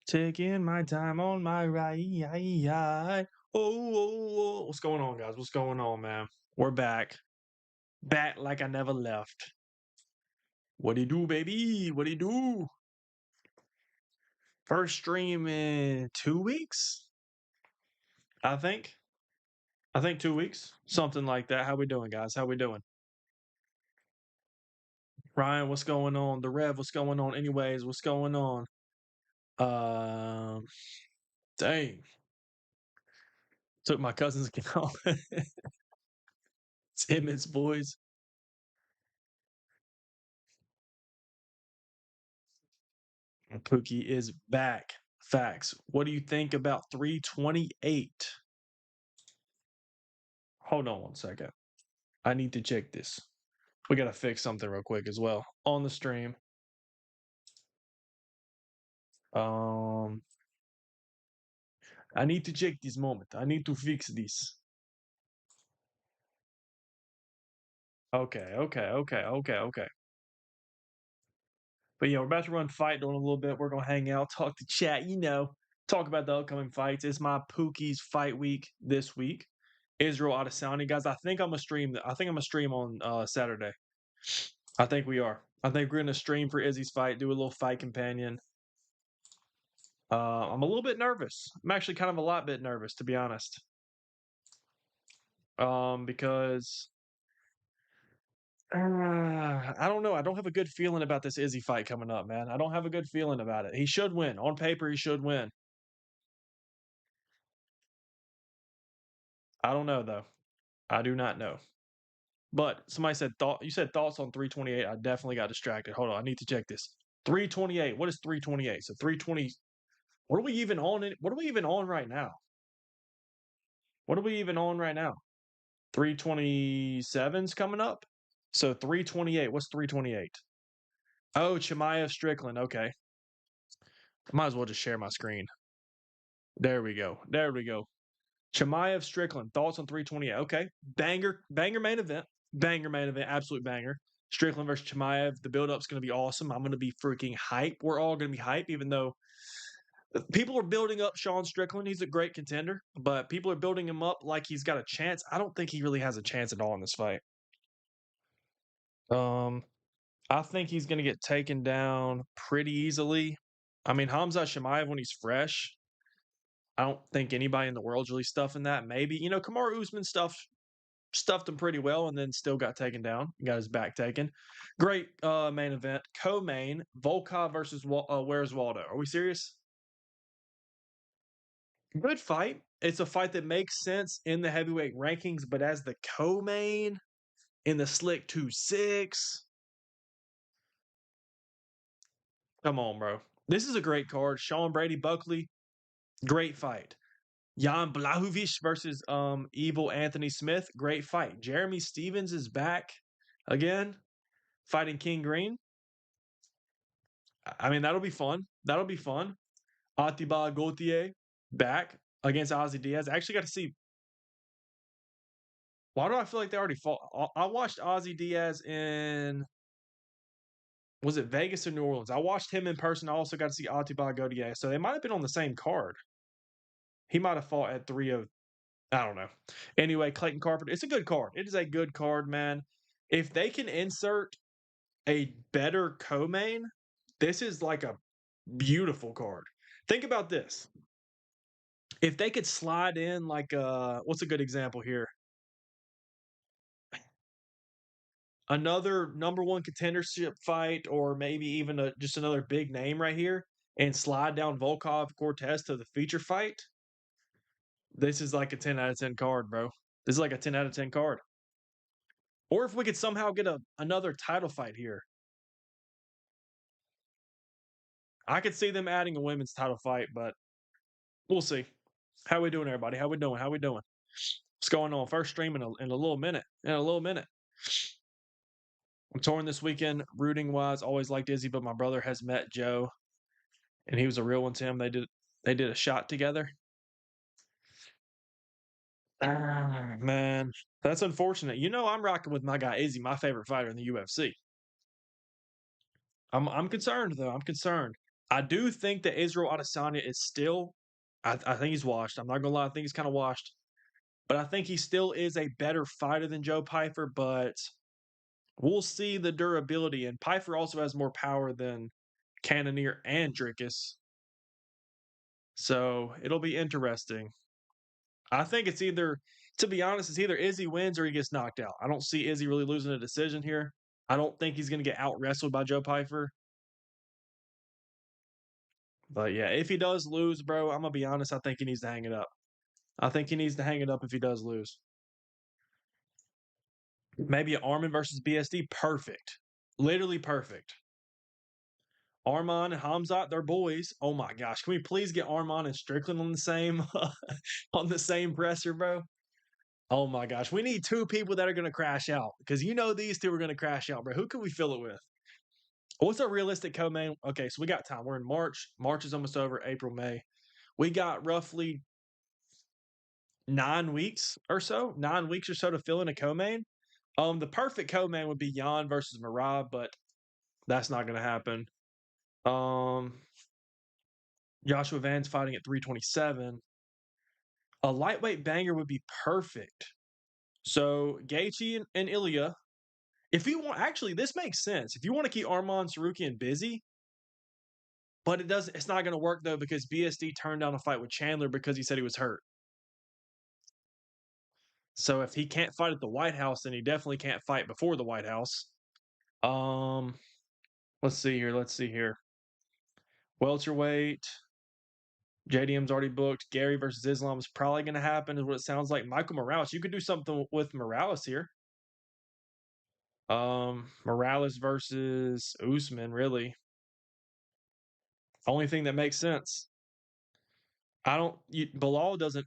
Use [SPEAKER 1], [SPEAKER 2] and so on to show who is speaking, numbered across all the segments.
[SPEAKER 1] Taking my time on my ride. Oh. What's going on, guys? What's going on, man? We're back. Back like I never left. What do you do, baby? What do you do? First stream in 2 weeks, I think. I think 2 weeks. Something like that. How we doing, guys? How we doing? Ryan, what's going on? The Rev, what's going on? Anyways, what's going on? Um, dang. Took my cousin's account. It's Emmett's boys. Pookie is back. Facts. What do you think about 328? Hold on one second. I need to check this. We got to fix something real quick as well on the stream. I need to check this moment. I need to fix this. Okay. But yeah, we're about to run fight in a little bit. We're gonna hang out, talk to chat, talk about the upcoming fights. It's my Pookie's fight week this week. Israel Adesanya, guys. I think I'm gonna stream. I think I'm gonna stream on Saturday. I think we are. I think we're gonna stream for Izzy's fight, do a little fight companion. I'm a little bit nervous. I'm actually kind of a lot bit nervous, to be honest. Because I don't know. I don't have a good feeling about this Izzy fight coming up, man. I don't have a good feeling about it. He should win. On paper, he should win. I don't know though. I do not know. But somebody said you said thoughts on 328. I definitely got distracted. Hold on, I need to check this. 328. What is 328? So 320. What are we even on? What are we even on right now? What are we even on right now? 327's coming up. So 328. What's 328? Oh, Chimaev Strickland. Okay. Might as well just share my screen. There we go. Chimaev Strickland. Thoughts on 328? Okay. Banger main event. Banger main event. Absolute banger. Strickland versus Chimaev. The build-up's going to be awesome. I'm going to be freaking hype. We're all going to be hype, even though people are building up Sean Strickland. He's a great contender, but people are building him up like he's got a chance. I don't think he really has a chance at all in this fight. I think he's going to get taken down pretty easily. I mean, Hamza Chimaev, when he's fresh, I don't think anybody in the world's really stuffing that. Maybe, Kamaru Usman stuffed him pretty well and then still got taken down. Got his back taken. Great main event. Co-main, Volkov versus Where's Waldo. Are we serious? Good fight. It's a fight that makes sense in the heavyweight rankings, but as the co-main in the Slick 2-6, come on, bro. This is a great card. Sean Brady Buckley, great fight. Jan Blachowicz versus Evil Anthony Smith, great fight. Jeremy Stevens is back again, fighting King Green. I mean, that'll be fun. Atiba Gauthier back against Ozzy Diaz. I actually got to see. Why do I feel like they already fought? I watched Ozzy Diaz in, was it Vegas or New Orleans? I watched him in person. I also got to see Atiba Gauthier. So they might have been on the same card. He might have fought at 3 of, I don't know. Anyway, Clayton Carpenter. It's a good card. It is a good card, man. If they can insert a better co-main, this is like a beautiful card. Think about this. If they could slide in like what's a good example here? Another number one contendership fight, or maybe even just another big name right here, and slide down Volkov Cortez to the feature fight. This is like a 10 out of 10 card, bro. This is like a 10 out of 10 card. Or if we could somehow get another title fight here. I could see them adding a women's title fight, but we'll see. How we doing, everybody? How we doing? What's going on? First stream in a little minute. I'm touring this weekend, rooting wise. Always liked Izzy, but my brother has met Joe, and he was a real one to him. They did a shot together. Man, that's unfortunate. I'm rocking with my guy Izzy, my favorite fighter in the UFC. I'm concerned though. I'm concerned. I do think that Israel Adesanya is still. I think he's washed. I'm not gonna lie. I think he's kind of washed, but I think he still is a better fighter than Joe Pyfer. But we'll see the durability. And Pyfer also has more power than Cannonier and Dricus. So it'll be interesting. I think it's either, to be honest, it's either Izzy wins or he gets knocked out. I don't see Izzy really losing a decision here. I don't think he's going to get out wrestled by Joe Pyfer. But yeah, if he does lose, bro, I'm going to be honest. I think he needs to hang it up. I think he needs to hang it up if he does lose. Maybe Armin versus BSD. Perfect. Literally perfect. Arman and Hamzat, they're boys. Oh my gosh. Can we please get Arman and Strickland on the same on the same presser, bro? Oh my gosh. We need two people that are going to crash out because you know these two are going to crash out, bro. Who can we fill it with? What's a realistic co-main? Okay, so we got time. We're in March. March is almost over. April, May. We got roughly 9 weeks or so. 9 weeks or so to fill in a co-main. The perfect co-main would be Jan versus Marab, but that's not going to happen. Joshua Van's fighting at 327. A lightweight banger would be perfect. So Gaethje and Ilya. If you want, actually, this makes sense. If you want to keep Arman Sarukian busy, but it's not going to work though because BSD turned down a fight with Chandler because he said he was hurt. So if he can't fight at the White House, then he definitely can't fight before the White House. Um, let's see here. Welterweight. JDM's already booked. Gary versus Islam is probably going to happen, is what it sounds like. Michael Morales. You could do something with Morales here. Morales versus Usman, really. Only thing that makes sense. I don't. Bilal doesn't.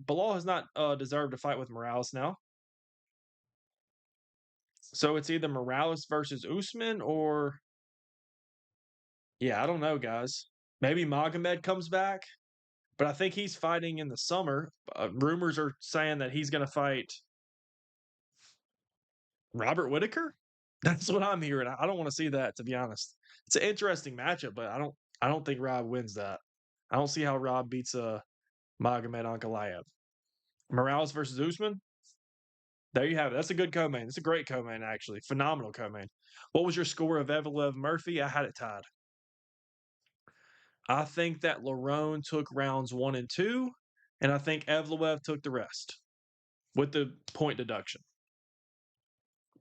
[SPEAKER 1] Bilal has not deserved to fight with Morales now. So it's either Morales versus Usman or yeah, I don't know, guys. Maybe Magomed comes back, but I think he's fighting in the summer. Rumors are saying that he's going to fight Robert Whitaker. That's what I'm hearing. I don't want to see that, to be honest. It's an interesting matchup, but I don't think Rob wins that. I don't see how Rob beats Magomed Ankalaev. Morales versus Usman. There you have it. That's a good co-main. It's a great co-main, actually. Phenomenal co-main. What was your score of Evelev Murphy? I had it tied. I think that Lerone took rounds 1 and 2, and I think Evloev took the rest with the point deduction.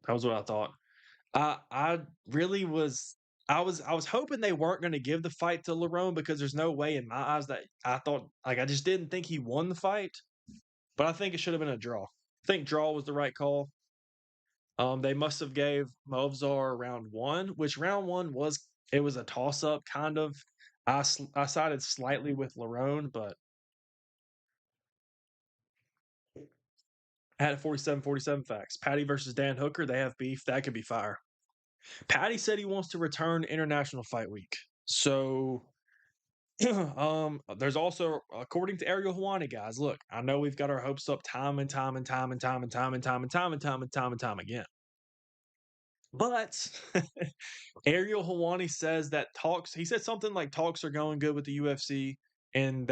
[SPEAKER 1] That was what I thought. I really was. I was hoping they weren't going to give the fight to Lerone because there's no way in my eyes that I thought I just didn't think he won the fight, but I think it should have been a draw. I think draw was the right call. They must have gave Movzar round 1, which round 1 was a toss up kind of. I sided slightly with Lerone, but I had 47 facts. Patty versus Dan Hooker, they have beef. That could be fire. Patty said he wants to return International Fight Week. So there's also, according to Ariel Hawani, guys, look, I know we've got our hopes up time and time and time and time and time and time and time and time and time and time again. But Ariel Hawani says that he said something like talks are going good with the UFC and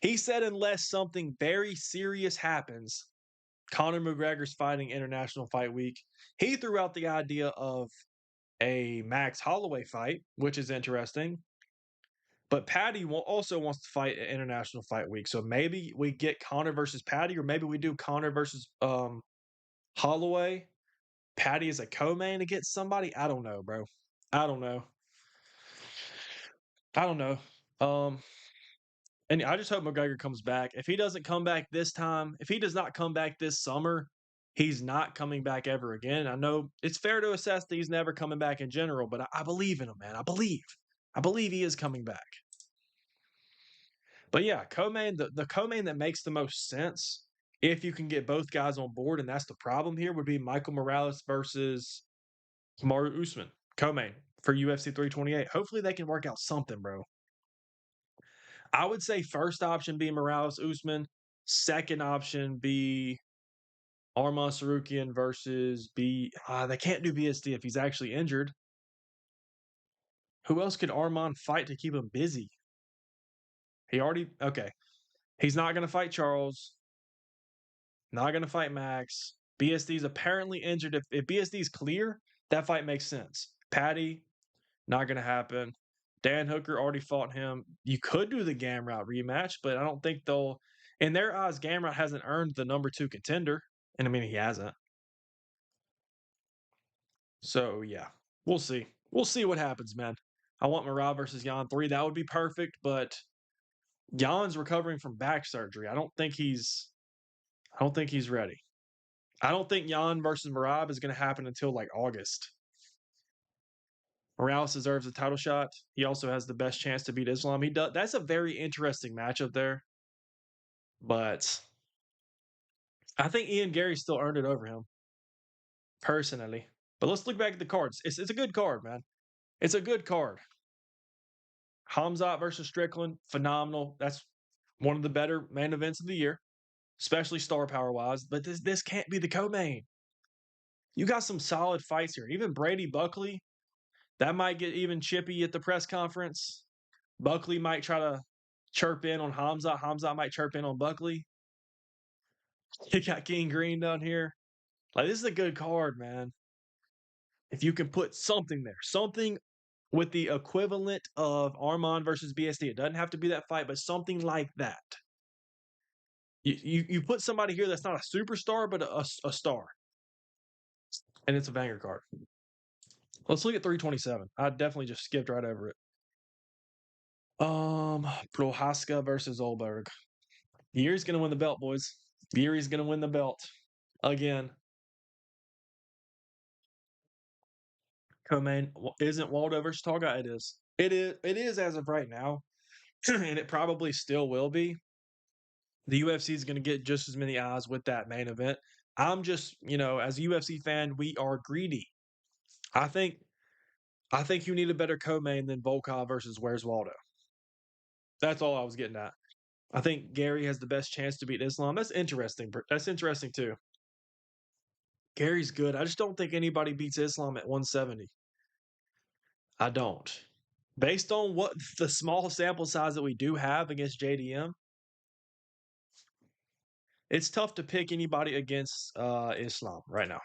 [SPEAKER 1] he said unless something very serious happens, Conor McGregor's fighting International Fight Week. He threw out the idea of a Max Holloway fight, which is interesting. But Patty also wants to fight at International Fight Week. So maybe we get Conor versus Patty, or maybe we do Conor versus Holloway. Patty is a co-main against somebody. I don't know, bro. I don't know. I don't know. And I just hope McGregor comes back. If he doesn't come back this time, if he does not come back this summer, he's not coming back ever again. I know it's fair to assess that he's never coming back in general, but I believe in him, man. I believe. I believe he is coming back. But yeah, co-main, the co-main that makes the most sense, if you can get both guys on board, and that's the problem here, would be Michael Morales versus Kamaru Usman, co-main for UFC 328. Hopefully they can work out something, bro. I would say first option be Morales Usman, second option be Arman Sarukian versus they can't do BSD if he's actually injured. Who else could Armand fight to keep him busy? He already okay. He's not going to fight Charles. Not going to fight Max. BSD's apparently injured. If BSD's clear, that fight makes sense. Patty, not going to happen. Dan Hooker already fought him. You could do the Gamrot rematch, but I don't think they'll. In their eyes, Gamrot hasn't earned the number 2 contender. And I mean, he hasn't. So, yeah, we'll see. We'll see what happens, man. I want Merab versus Jan 3. That would be perfect, but Jan's recovering from back surgery. I don't think he's ready. I don't think Jan versus Merab is going to happen until like August. Morales deserves a title shot. He also has the best chance to beat Islam. He does. That's a very interesting matchup there. But I think Ian Gary still earned it over him, personally. But let's look back at the cards. It's a good card, man. It's a good card. Hamzat versus Strickland, phenomenal. That's one of the better main events of the year, especially star power wise. But this can't be the co-main. You got some solid fights here. Even Brady Buckley, that might get even chippy at the press conference. Buckley might try to chirp in on Hamzat. Hamzat might chirp in on Buckley. You got King Green down here. Like, this is a good card, man. If you can put something there, something with the equivalent of Armand versus BSD. It doesn't have to be that fight, but something like that. You put somebody here that's not a superstar, but a star. And it's a banger card. Let's look at 327. I definitely just skipped right over it. Prohaska versus Olberg. Yuri's going to win the belt, boys. Yuri's going to win the belt again. Co-main isn't Waldo versus Tall Guy. It is. It is as of right now, and it probably still will be. The UFC is going to get just as many eyes with that main event. I'm just, as a UFC fan, we are greedy. I think you need a better co-main than Volkov versus Where's Waldo. That's all I was getting at. I think Gary has the best chance to beat Islam. That's interesting. That's interesting too. Gary's good. I just don't think anybody beats Islam at 170. I don't. Based on what the small sample size that we do have against JDM, it's tough to pick anybody against Islam right now.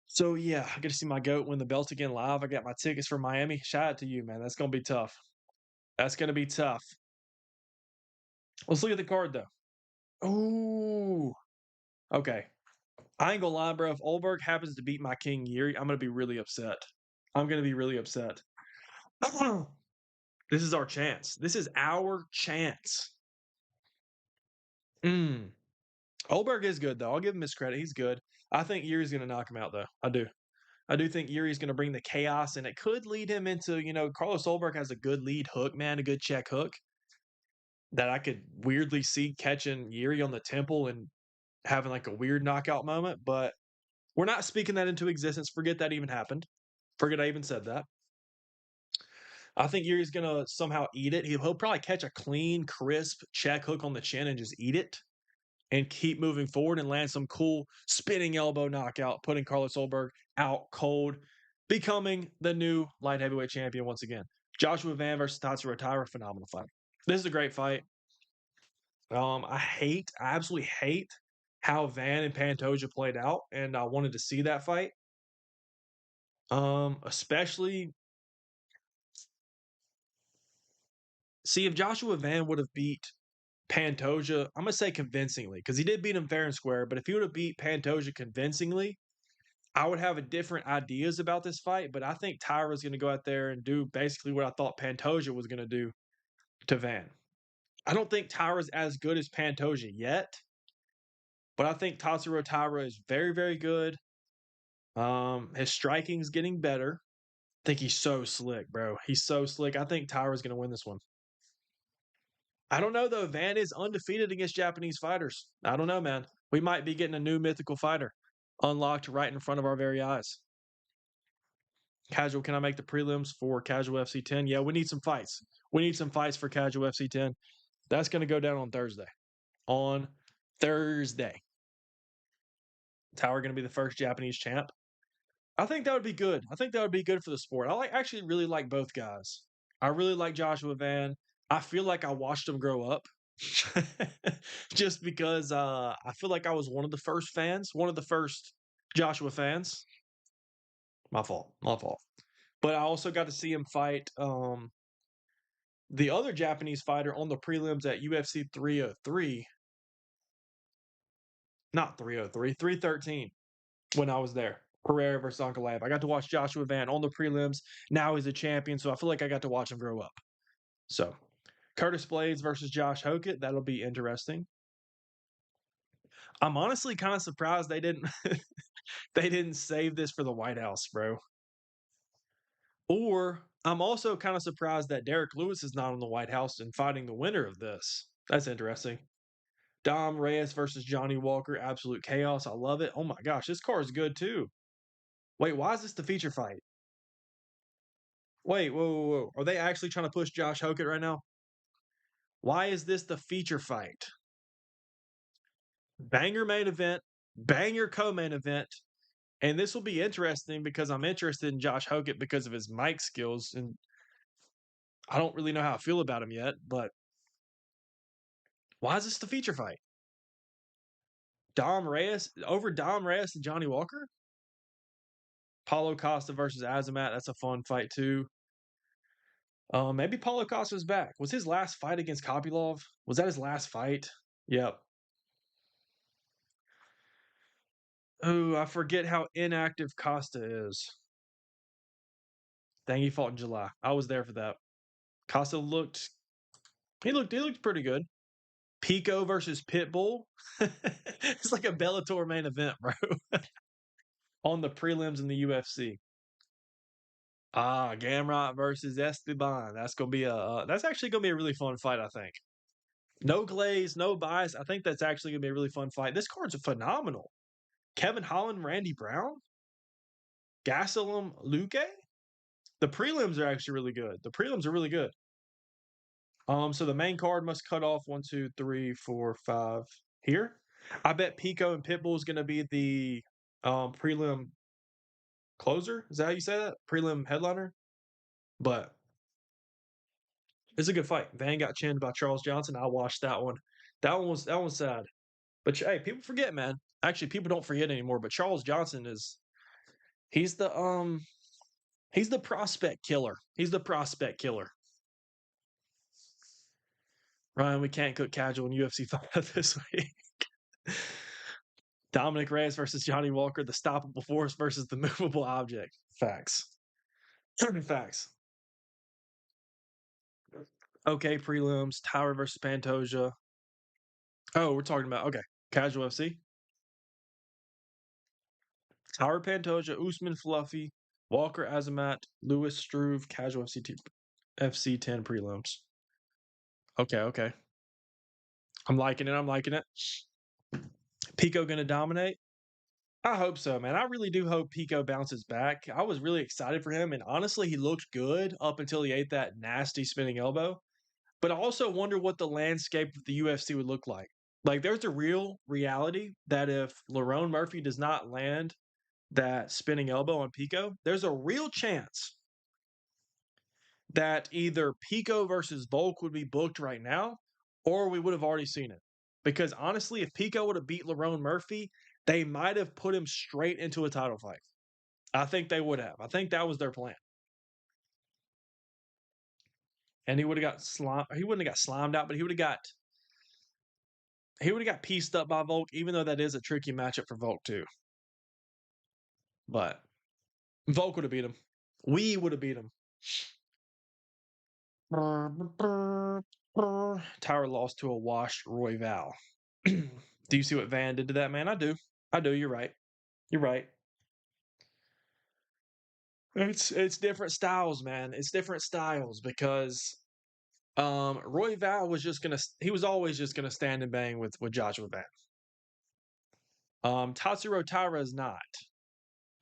[SPEAKER 1] So, yeah, I get to see my GOAT win the belt again live. I got my tickets for Miami. Shout out to you, man. That's going to be tough. That's going to be tough. Let's look at the card, though. Ooh. Okay. I ain't going to lie, bro. If Olberg happens to beat my King Yuri, I'm going to be really upset. I'm going to be really upset. This is our chance. This is our chance. Olberg is good, though. I'll give him his credit. He's good. I think Yuri's going to knock him out, though. I do. I do think Yuri's going to bring the chaos, and it could lead him into, Carlos Olberg has a good lead hook, man, a good check hook that I could weirdly see catching Yuri on the temple and having like a weird knockout moment. But we're not speaking that into existence. Forget that even happened. Forget I even said that. I think Yuri's going to somehow eat it. He'll probably catch a clean, crisp check hook on the chin and just eat it and keep moving forward and land some cool spinning elbow knockout, putting Carlos Olberg out cold, becoming the new light heavyweight champion once again. Joshua Van versus Tatsuro Taira, phenomenal fight. This is a great fight. I absolutely hate how Van and Pantoja played out, and I wanted to see that fight. Especially see if Joshua Van would have beat Pantoja, I'm gonna say convincingly, because he did beat him fair and square. But if he would have beat Pantoja convincingly, I would have a different ideas about this fight. But I think Taira's going to go out there and do basically what I thought Pantoja was going to do to Van. I don't think Taira's as good as Pantoja yet, but I think Tatsuro Taira is very, very good. His striking's getting better. I think he's so slick, bro. He's so slick. I think Taira's going to win this one. I don't know, though. Van is undefeated against Japanese fighters. I don't know, man. We might be getting a new mythical fighter unlocked right in front of our very eyes. Casual, can I make the prelims for Casual FC 10? Yeah, we need some fights. We need some fights for Casual FC 10. That's going to go down on Thursday. On Thursday. Tower going to be the first Japanese champ. I think that would be good. I think that would be good for the sport. Actually really like both guys. I really like Joshua Van. I feel like I watched him grow up. Just because I feel like I was one of the first fans, one of the first Joshua fans. My fault. My fault. But I also got to see him fight the other Japanese fighter on the prelims at UFC 303. Not 303, 313 when I was there. Pereira versus Ankalaev. I got to watch Joshua Van on the prelims. Now he's a champion, so I feel like I got to watch him grow up. So, Curtis Blades versus Josh Hokett. That'll be interesting. I'm honestly kind of surprised they didn't they didn't save this for the White House, bro. Or I'm also kind of surprised that Derek Lewis is not on the White House and fighting the winner of this. That's interesting. Dom Reyes versus Johnny Walker. Absolute chaos. I love it. Oh my gosh, this card is good too. Wait, why is this the feature fight? Wait, whoa, whoa, whoa. Are they actually trying to push Josh Hokett right now? Why is this the feature fight? Banger main event, banger co-main event, and this will be interesting because I'm interested in Josh Hokett because of his mic skills, and I don't really know how I feel about him yet, but why is this the feature fight? Dom Reyes and Johnny Walker? Paulo Costa versus Azamat. That's a fun fight too. Maybe Paulo Costa's back. Was his last fight against Kopylov? Was that his last fight? Yep. Oh, I forget how inactive Costa is. Dang, he fought in July. I was there for that. Costa looked pretty good. Pico versus Pitbull. It's like a Bellator main event, bro. On the prelims in the UFC. Gamrot versus Esteban. That's actually gonna be a really fun fight, I think. No glaze, no bias. I think that's actually gonna be a really fun fight. This card's phenomenal. Kevin Holland, Randy Brown, Gastelum, Luque. The prelims are actually really good. The prelims are really good. So the main card must cut off 1, 2, 3, 4, 5 here. I bet Pico and Pitbull is going to be the prelim closer. Is that how you say that? Prelim headliner. But it's a good fight. Van got chinned by Charles Johnson. I watched that one. That one's sad. But hey, people forget, man. Actually, people don't forget anymore. But Charles Johnson he's the he's the prospect killer. He's the prospect killer. Ryan, we can't cook casual in UFC 5 this week. Dominic Reyes versus Johnny Walker, the stoppable force versus the movable object. Facts. Facts. Okay, prelims. Tower versus Pantoja. Oh, we're talking about, okay. Casual FC. Tower Pantoja, Usman Fluffy, Walker Azamat, Lewis Struve, Casual FC 10 prelims. Okay, okay. I'm liking it. Pico gonna dominate? I hope so, man. I really do hope Pico bounces back. I was really excited for him, and honestly, he looked good up until he ate that nasty spinning elbow. But I also wonder what the landscape of the UFC would look like. Like, there's a real reality that if Lerone Murphy does not land that spinning elbow on Pico, there's a real chance that either Pico versus Volk would be booked right now, or we would have already seen it. Because honestly, if Pico would have beat Lerone Murphy, they might have put him straight into a title fight. I think they would have. I think that was their plan. And he would have got slimed. He wouldn't have got slimed out, but he would have got pieced up by Volk, even though that is a tricky matchup for Volk too. But Volk would have beat him. We would have beat him. Tower lost to a washed Roy Val. Do you see what Van did to that man? I do. You're right. You're right. It's different styles, man. It's different styles because Roy Val was always just gonna stand and bang with Joshua Van. Tatsuro Taira is not.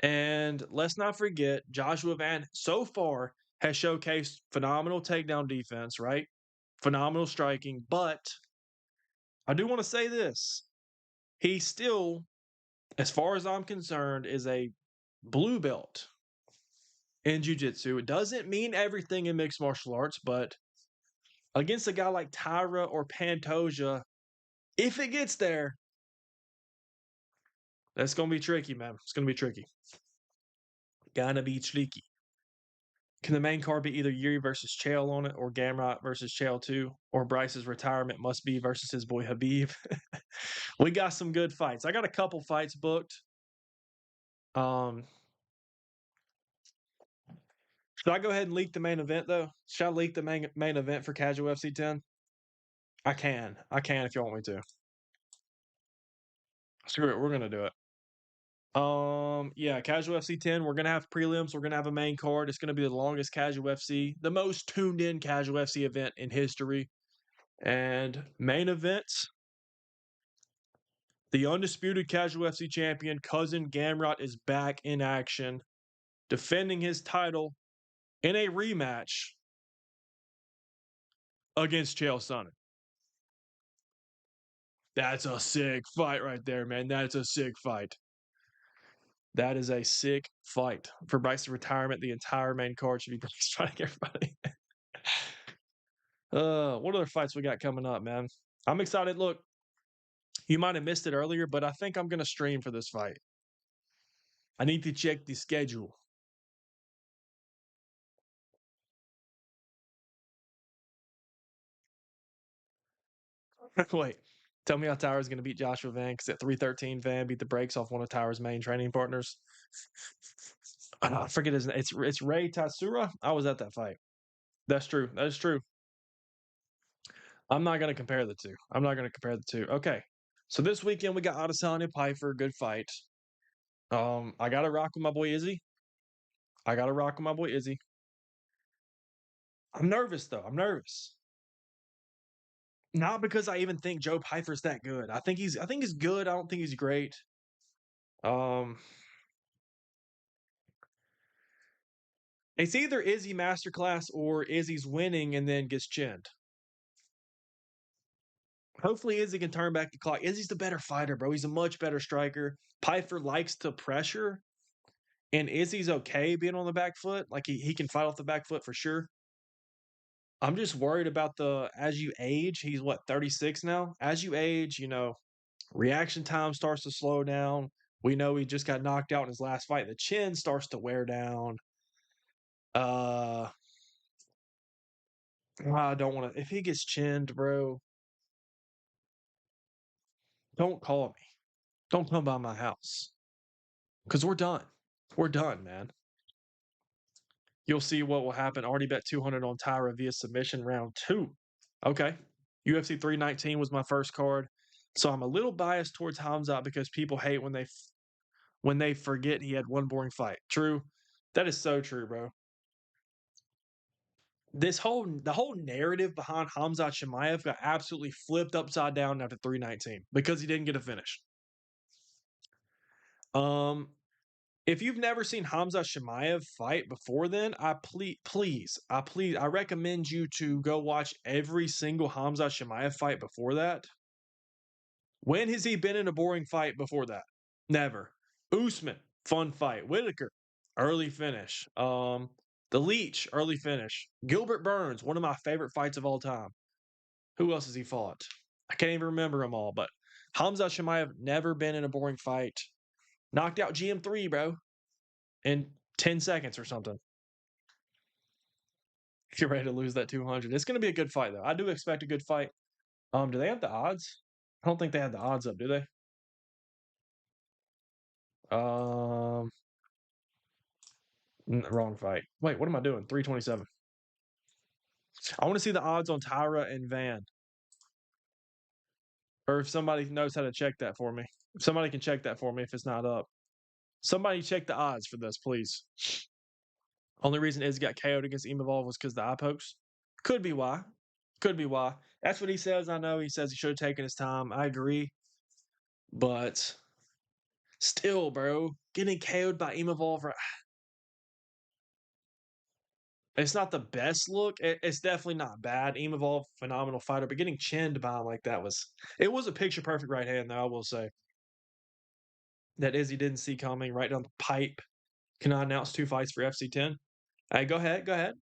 [SPEAKER 1] And let's not forget, Joshua Van so far has showcased phenomenal takedown defense, right? Phenomenal striking. But I do want to say this. He still, as far as I'm concerned, is a blue belt in jiu-jitsu. It doesn't mean everything in mixed martial arts, but against a guy like Tyra or Pantoja, if it gets there, that's going to be tricky, man. It's going to be tricky. Gonna be tricky. Can the main card be either Yuri versus Chael on it, or Gamrot versus Chael 2, or Bryce's retirement must be versus his boy Habib? We got some good fights. I got a couple fights booked. Should I go ahead and leak the main event, though? Should I leak the main event for Casual FC 10? I can. I can if you want me to. Screw it. We're going to do it. Yeah, Casual FC 10. We're gonna have prelims. We're gonna have a main card. It's gonna be the longest Casual FC, the most tuned in Casual FC event in history. And main events, the undisputed Casual FC champion, Cousin Gamrot, is back in action, defending his title in a rematch against Chael Sonnen. That's a sick fight right there, man. That's a sick fight. That is a sick fight. For Bryce's retirement, the entire main card should be Bryce fighting everybody. What other fights we got coming up, man? I'm excited. Look, you might have missed it earlier, but I think I'm going to stream for this fight. I need to check the schedule. Wait, tell me how Tyra's going to beat Joshua Van, because at 313, Van beat the brakes off one of Tyra's main training partners. I forget his name. It's Ray Tatsura. I was at that fight. That's true. That is true. I'm not going to compare the two. Okay. So this weekend we got Adesanya Piper, good fight. I got to rock with my boy Izzy. I'm nervous though. I'm nervous. Not because I even think Joe Piper's that good. I think he's good. I don't think he's great. It's either Izzy masterclass or Izzy's winning and then gets chinned. Hopefully Izzy can turn back the clock. Izzy's the better fighter, bro. He's a much better striker. Piper likes to pressure, and Izzy's okay being on the back foot. Like he can fight off the back foot for sure. I'm just worried about as you age, he's what, 36 now? As you age, reaction time starts to slow down. We know he just got knocked out in his last fight. The chin starts to wear down. I don't want to. If he gets chinned, bro, don't call me. Don't come by my house. Because we're done. We're done, man. You'll see what will happen. Already bet 200 on Tyra via submission round 2. Okay. UFC 319 was my first card. So I'm a little biased towards Hamzat because people hate when they forget he had one boring fight. True. That is so true, bro. The whole narrative behind Hamzat Chimaev got absolutely flipped upside down after 319 because he didn't get a finish. If you've never seen Hamzat Chimaev fight before then, I recommend you to go watch every single Hamzat Chimaev fight before that. When has he been in a boring fight before that? Never. Usman, fun fight. Whitaker, early finish. The Leech, early finish. Gilbert Burns, one of my favorite fights of all time. Who else has he fought? I can't even remember them all, but Hamzat Chimaev never been in a boring fight. Knocked out GM3, bro, in 10 seconds or something. You're ready to lose that 200. It's going to be a good fight, though. I do expect a good fight. Do they have the odds? I don't think they have the odds up, do they? Wrong fight. Wait, what am I doing? 327. I want to see the odds on Tyra and Van. Or if somebody knows how to check that for me. If somebody can check that for me if it's not up. Somebody check the odds for this, please. Only reason Izzy got KO'd against Imavov was because the eye pokes. Could be why. That's what he says. I know he says he should have taken his time. I agree. But still, bro, getting KO'd by Imavov, it's not the best look. It's definitely not bad. Imavov, phenomenal fighter, but getting chinned by him like that was a picture perfect right hand, though, I will say. That Izzy didn't see coming right down the pipe. Can I announce 2 fights for FC10? Hey, go ahead, go ahead.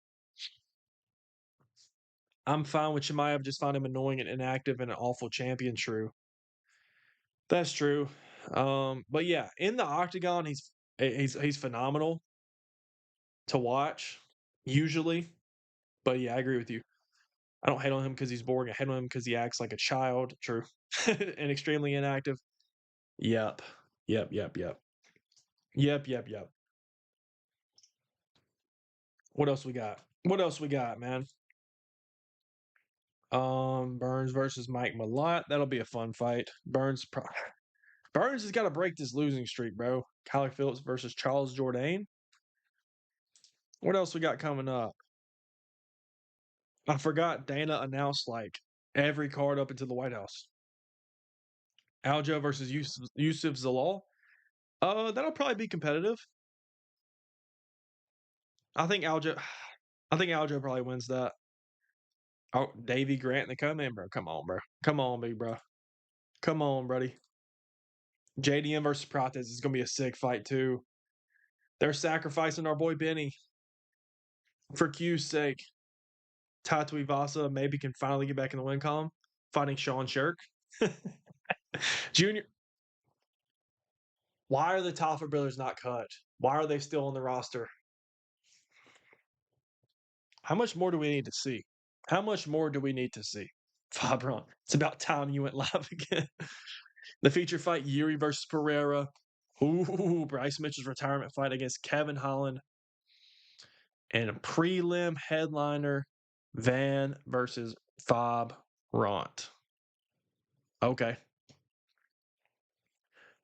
[SPEAKER 1] I'm fine with Chimaev, just find him annoying and inactive and an awful champion, true. That's true. But yeah, in the octagon, he's phenomenal to watch, usually. But yeah, I agree with you. I don't hate on him because he's boring. I hate on him because he acts like a child. True. And extremely inactive. Yep. Yep. Yep. Yep. Yep. Yep. Yep. What else we got? What else we got, man? Burns versus Mike Malott. That'll be a fun fight. Burns has got to break this losing streak, bro. Kyler Phillips versus Charles Jourdain. What else we got coming up? I forgot Dana announced like every card up into the White House. Aljo versus Yusuf Zalal. That'll probably be competitive. I think Aljo. I think Aljo probably wins that. Oh, Davy Grant in the co-main, bro. Come on, bro. Come on, big bro. Come on, buddy. JDM versus Prates is gonna be a sick fight too. They're sacrificing our boy Benny for Q's sake. Tatu Ivasa maybe can finally get back in the win column, fighting Sean Shirk. Junior, why are the Taffa brothers not cut? Why are they still on the roster? How much more do we need to see? How much more do we need to see? Fabron, it's about time you went live again. The feature fight, Yuri versus Pereira. Ooh, Bryce Mitchell's retirement fight against Kevin Holland. And a prelim headliner, Van versus Fob Ront. Okay.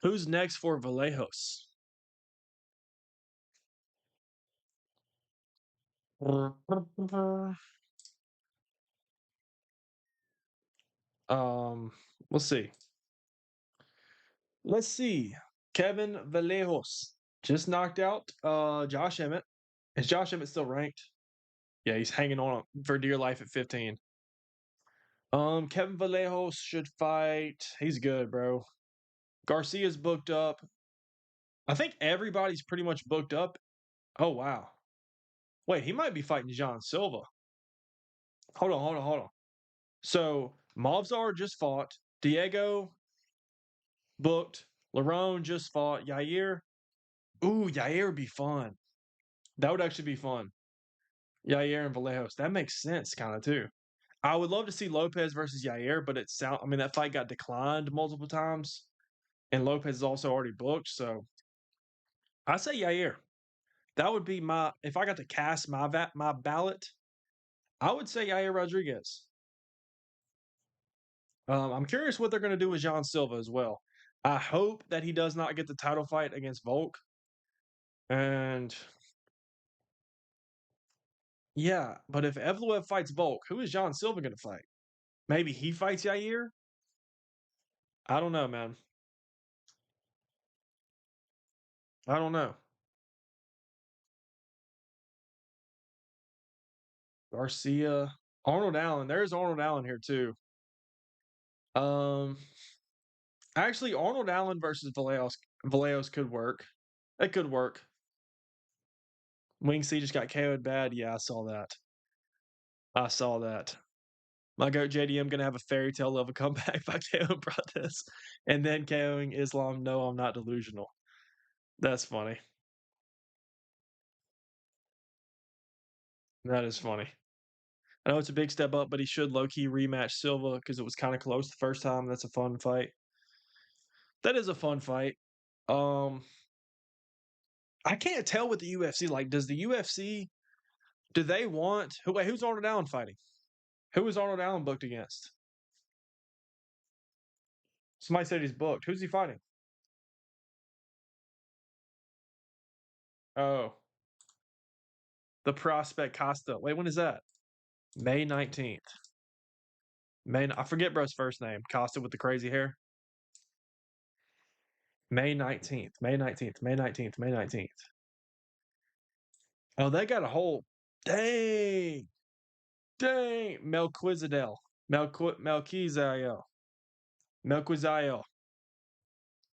[SPEAKER 1] Who's next for Vallejos? Let's see. Let's see. Kevin Vallejos just knocked out Josh Emmett. Is Josh Emmett still ranked? Yeah, he's hanging on for dear life at 15. Kevin Vallejos should fight. He's good, bro. Garcia's booked up. I think everybody's pretty much booked up. Oh wow. Wait, he might be fighting John Silva. Hold on. So Movzar just fought. Diego booked. Lerone just fought. Yair. Ooh, Yair would be fun. That would actually be fun. Yair and Vallejos. That makes sense, kind of too. I would love to see Lopez versus Yair, but I mean, that fight got declined multiple times, and Lopez is also already booked. So I say Yair. That would be my if I got to cast my ballot. I would say Yair Rodriguez. I'm curious what they're going to do with John Silva as well. I hope that he does not get the title fight against Volk. And yeah, but if Evloev fights Volk, who is John Silva going to fight? Maybe he fights Yair? I don't know, man. I don't know. Garcia, Arnold Allen. There's Arnold Allen here too. Um, actually, Arnold Allen versus Vallejos could work. It could work. Wing C just got KO'd bad. Yeah, I saw that. I saw that. My goat JDM gonna have a fairy tale level comeback by KOing Brothers and then KOing Islam. No, I'm not delusional. That's funny. That is funny. I know it's a big step up, but he should low key rematch Silva because it was kind of close the first time. That's a fun fight. That is a fun fight. Um, I can't tell with the UFC. Like, does the UFC do they want who's Arnold Allen fighting? Who is Arnold Allen booked against? Somebody said he's booked. Who's he fighting? Oh, the prospect Costa. Wait, when is that? May 19th. I forget bro's first name. Costa with the crazy hair. May 19th. May 19th. May 19th. May 19th. Oh, they got a whole dang. Dang. Melquizael. Melquizael.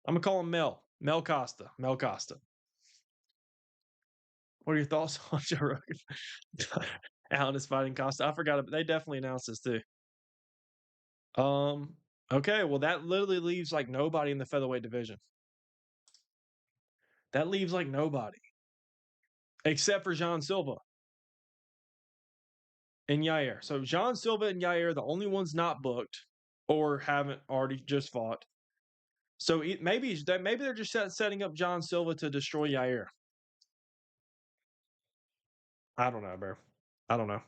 [SPEAKER 1] I'm gonna call him Mel. Mel Costa. Mel Costa. What are your thoughts on Joe Rogan? Allen is fighting Costa. I forgot, but they definitely announced this too. Um. Okay, well that literally leaves like nobody in the featherweight division. That leaves like nobody except for John Silva and Yair. So John Silva and Yair are the only ones not booked or haven't already just fought. So maybe they're just setting up John Silva to destroy Yair. I don't know, bro. I don't know.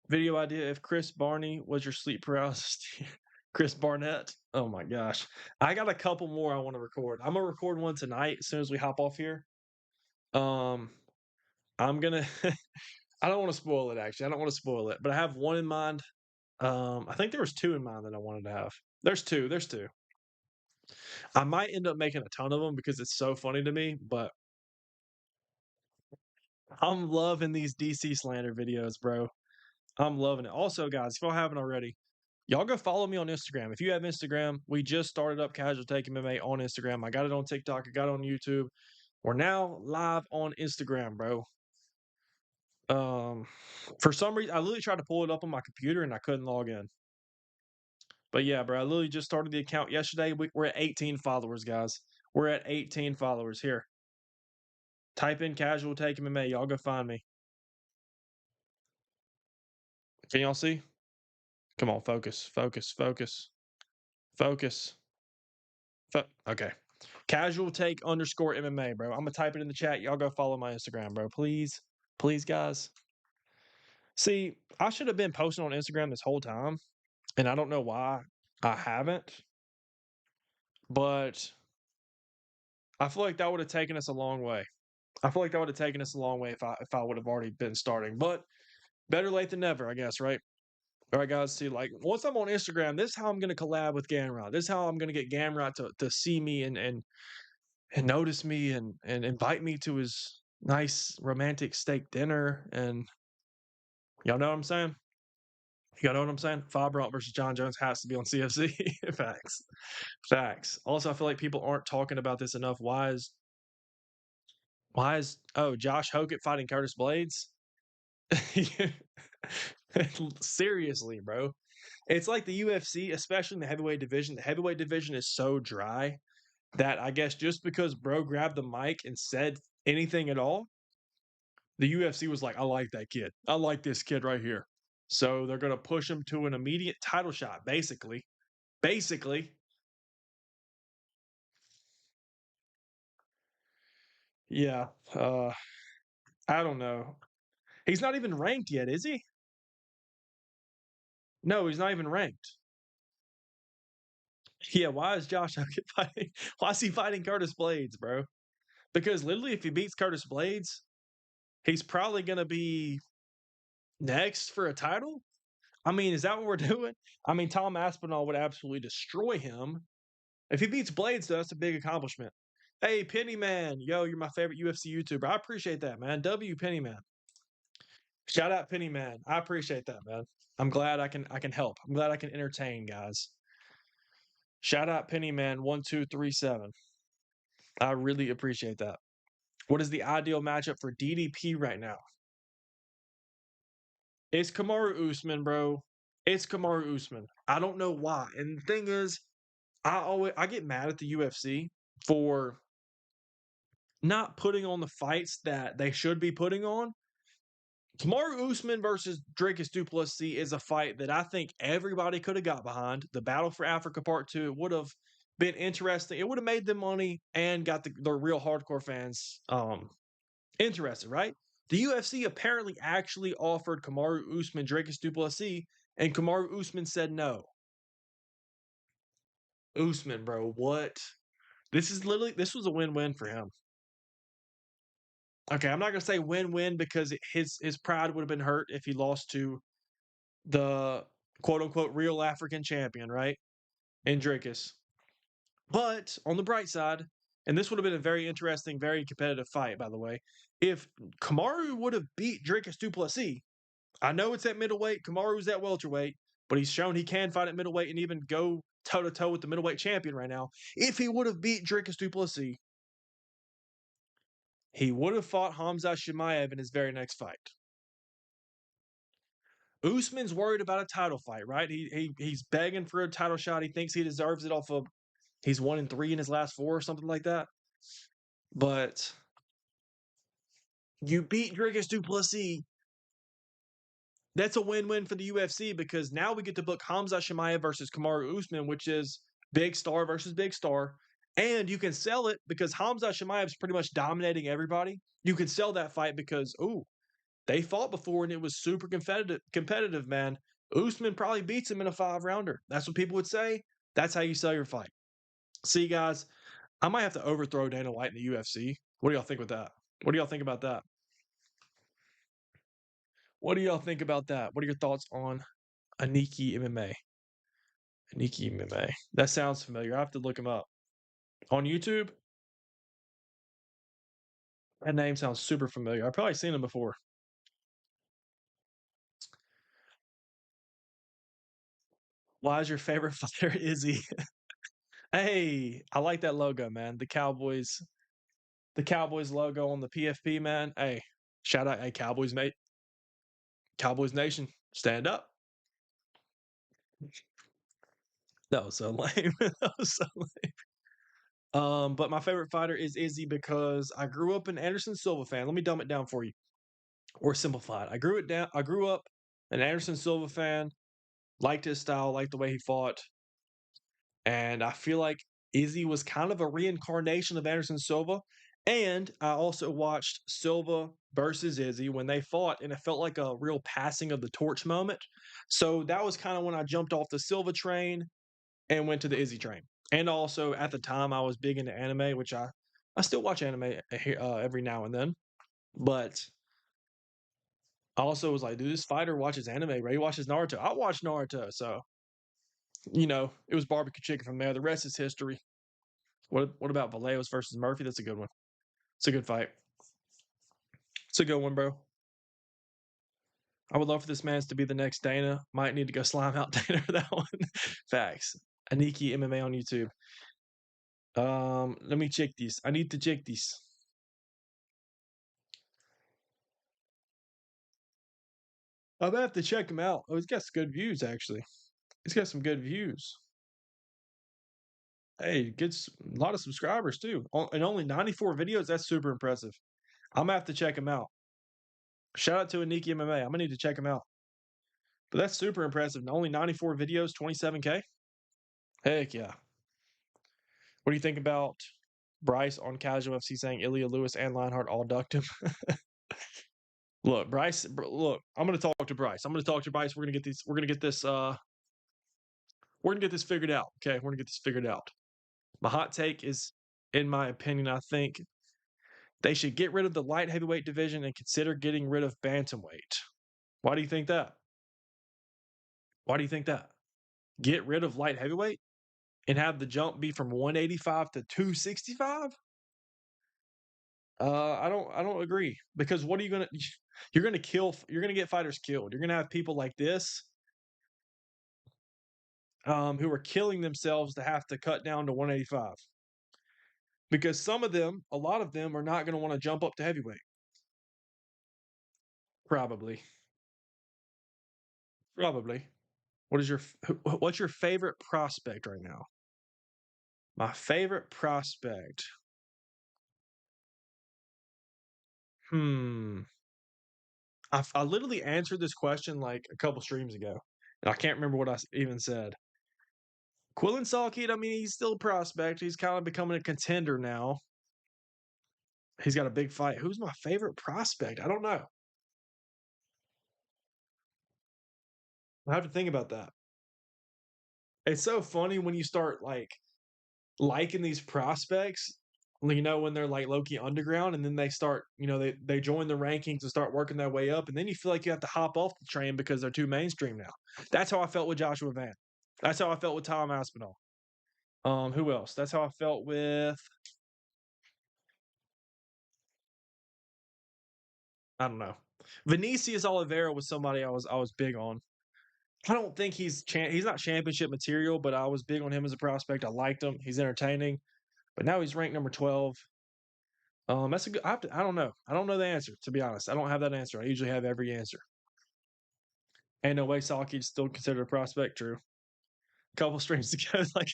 [SPEAKER 1] Video idea: if Chris Barney was your sleep paralysis, Chris Barnett. Oh my gosh, I got a couple more I want to record. I'm gonna record one tonight as soon as we hop off here. Um, I'm gonna. I don't want to spoil it. Actually, I don't want to spoil it, but I have one in mind. I think there was two in mind that I wanted to have. There's two. There's two. I might end up making a ton of them because it's so funny to me, but I'm loving these DC slander videos, bro. I'm loving it. Also, guys, if y'all haven't already, y'all go follow me on Instagram. If you have Instagram, we just started up Casual Take MMA on Instagram. I got it on TikTok. I got it on YouTube. We're now live on Instagram, bro. For some reason, I literally tried to pull it up on my computer and I couldn't log in. But yeah, bro, I literally just started the account yesterday. We're at 18 followers, guys. We're at 18 followers. Here, type in Casual Take MMA. Y'all go find me. Can y'all see? Come on, focus, focus, focus, focus. Okay. Casual Take underscore MMA, bro. I'm gonna type it in the chat. Y'all go follow my Instagram, bro. Please, please, guys. See, I should have been posting on Instagram this whole time, and I don't know why I haven't. But I feel like that would have taken us a long way. I feel like that would have taken us a long way if I would have already been starting. But better late than never, I guess, right? All right, guys. See, like once I'm on Instagram, this is how I'm gonna collab with Gamrot. This is how I'm gonna get Gamrot to see me and notice me and invite me to his nice romantic steak dinner. And y'all know what I'm saying? Y'all know what I'm saying? Fabron versus John Jones has to be on CFC. Facts. Facts. Also, I feel like people aren't talking about this enough. Why is Josh Hokett fighting Curtis Blades? Seriously, bro. It's like the UFC, especially in the heavyweight division. The heavyweight division is so dry that I guess just because bro grabbed the mic and said anything at all, the UFC was like, I like that kid. I like this kid right here. So they're going to push him to an immediate title shot, basically. Basically. Yeah. I don't know. He's not even ranked yet, is he? No, he's not even ranked. Yeah, why is Josh Hokett fighting? Why is he fighting Curtis Blades, bro? Because literally, if he beats Curtis Blades, he's probably going to be next for a title. I mean, is that what we're doing? I mean, Tom Aspinall would absolutely destroy him. If he beats Blades, though, that's a big accomplishment. Hey, Pennyman, yo, you're my favorite UFC YouTuber. I appreciate that, man. W Pennyman. Shout out Pennyman. I appreciate that, man. I'm glad I can help. I'm glad I can entertain, guys. Shout out Pennyman1237. I really appreciate that. What is the ideal matchup for DDP right now? It's Kamaru Usman, bro. It's Kamaru Usman. I don't know why. And the thing is, I get mad at the UFC for not putting on the fights that they should be putting on. Kamaru Usman versus Dricus Du Plessis is a fight that I think everybody could have got behind. The Battle for Africa Part 2 would have been interesting. It would have made them money and got the real hardcore fans interested, right? The UFC apparently actually offered Kamaru Usman Dricus Du Plessis, and Kamaru Usman said no. Usman, bro, what? This was a win-win for him. Okay, I'm not gonna say win-win because his pride would have been hurt if he lost to the quote unquote real African champion, right? And Dricus. But on the bright side, and this would have been a very interesting, very competitive fight, by the way. If Kamaru would have beat Dricus Du Plessis, I know it's at middleweight, Kamaru's at welterweight, but he's shown he can fight at middleweight and even go toe to toe with the middleweight champion right now. If he would have beat Dricus Du Plessis, He would have fought Hamza Chimaev in his very next fight. Usman's worried about a title fight, right? He's begging for a title shot. He thinks he deserves it off of he's 1-3 in his last 4 or something like that. But you beat Dricus du Plessis. That's a win-win for the UFC because now we get to book Hamza Chimaev versus Kamaru Usman, which is big star versus big star. And you can sell it because Hamza Chimaev is pretty much dominating everybody. You can sell that fight because, they fought before and it was super competitive, man. Usman probably beats him in a 5-rounder. That's what people would say. That's how you sell your fight. See, guys, I might have to overthrow Dana White in the UFC. What do y'all think with that? What do y'all think about that? What do y'all think about that? What are your thoughts on Aniki MMA? Aniki MMA. That sounds familiar. I have to look him up. On YouTube? That name sounds super familiar. I've probably seen him before. Why is your favorite fighter Izzy? Hey, I like that logo, man. The Cowboys logo on the PFP, man. Hey, shout out, hey, Cowboys, mate. Cowboys Nation, stand up. That was so lame. That was so lame. But my favorite fighter is Izzy because I grew up an Anderson Silva fan. Let me dumb it down for you, or simplify it. I grew up an Anderson Silva fan. Liked his style, liked the way he fought, and I feel like Izzy was kind of a reincarnation of Anderson Silva. And I also watched Silva versus Izzy when they fought, and it felt like a real passing of the torch moment. So that was kind of when I jumped off the Silva train and went to the Izzy train. And also at the time, I was big into anime, which I still watch anime every now and then. But I also was like, dude, this fighter watches anime, right? He watches Naruto. I watch Naruto, so it was barbecue chicken from there. The rest is history. What about Vallejos versus Murphy? That's a good one. It's a good fight. It's a good one, bro. I would love for this man to be the next Dana. Might need to go slime out Dana for that one. Facts. Aniki MMA on YouTube. Let me check this. I need to check this. I'm gonna have to check him out. Oh, he's got some good views, actually. He's got some good views. Hey, gets a lot of subscribers too. And only 94 videos. That's super impressive. I'm gonna have to check him out. Shout out to Aniki MMA. I'm gonna need to check him out. But that's super impressive. Only 94 videos, 27K. Heck yeah. What do you think about Bryce on Casual FC saying Ilya Lewis and Lionheart all ducked him? Look, Bryce. Look, I'm gonna talk to Bryce. We're gonna get these. We're gonna get this. We're gonna get this figured out. Okay, we're gonna get this figured out. My hot take is, in my opinion, I think they should get rid of the light heavyweight division and consider getting rid of bantamweight. Why do you think that? Why do you think that? Get rid of light heavyweight and have the jump be from 185 to 265? I don't agree because what are you gonna? You're gonna kill. You're gonna get fighters killed. You're gonna have people like this, who are killing themselves to have to cut down to 185 because a lot of them, are not going to want to jump up to heavyweight. Probably. Probably. What's your favorite prospect right now? My favorite prospect. Hmm. I literally answered this question like a couple streams ago, and I can't remember what I even said. Quillen Salkid, I mean, he's still a prospect. He's kind of becoming a contender now. He's got a big fight. Who's my favorite prospect? I don't know. I have to think about that. It's so funny when you start liking these prospects, when they're like low key underground, and then they start, they join the rankings and start working their way up, and then you feel like you have to hop off the train because they're too mainstream now. That's how I felt with Joshua Van. That's how I felt with Tom Aspinall. Who else? That's how I felt with. I don't know. Vinicius Oliveira was somebody I was big on. I don't think he's not championship material, but I was big on him as a prospect. I liked him. He's entertaining, but now he's ranked number 12. That's a good. I don't know. I don't know the answer, to be honest. I don't have that answer. I usually have every answer. Ain't no way Saki's still considered a prospect. True. Couple streams ago, like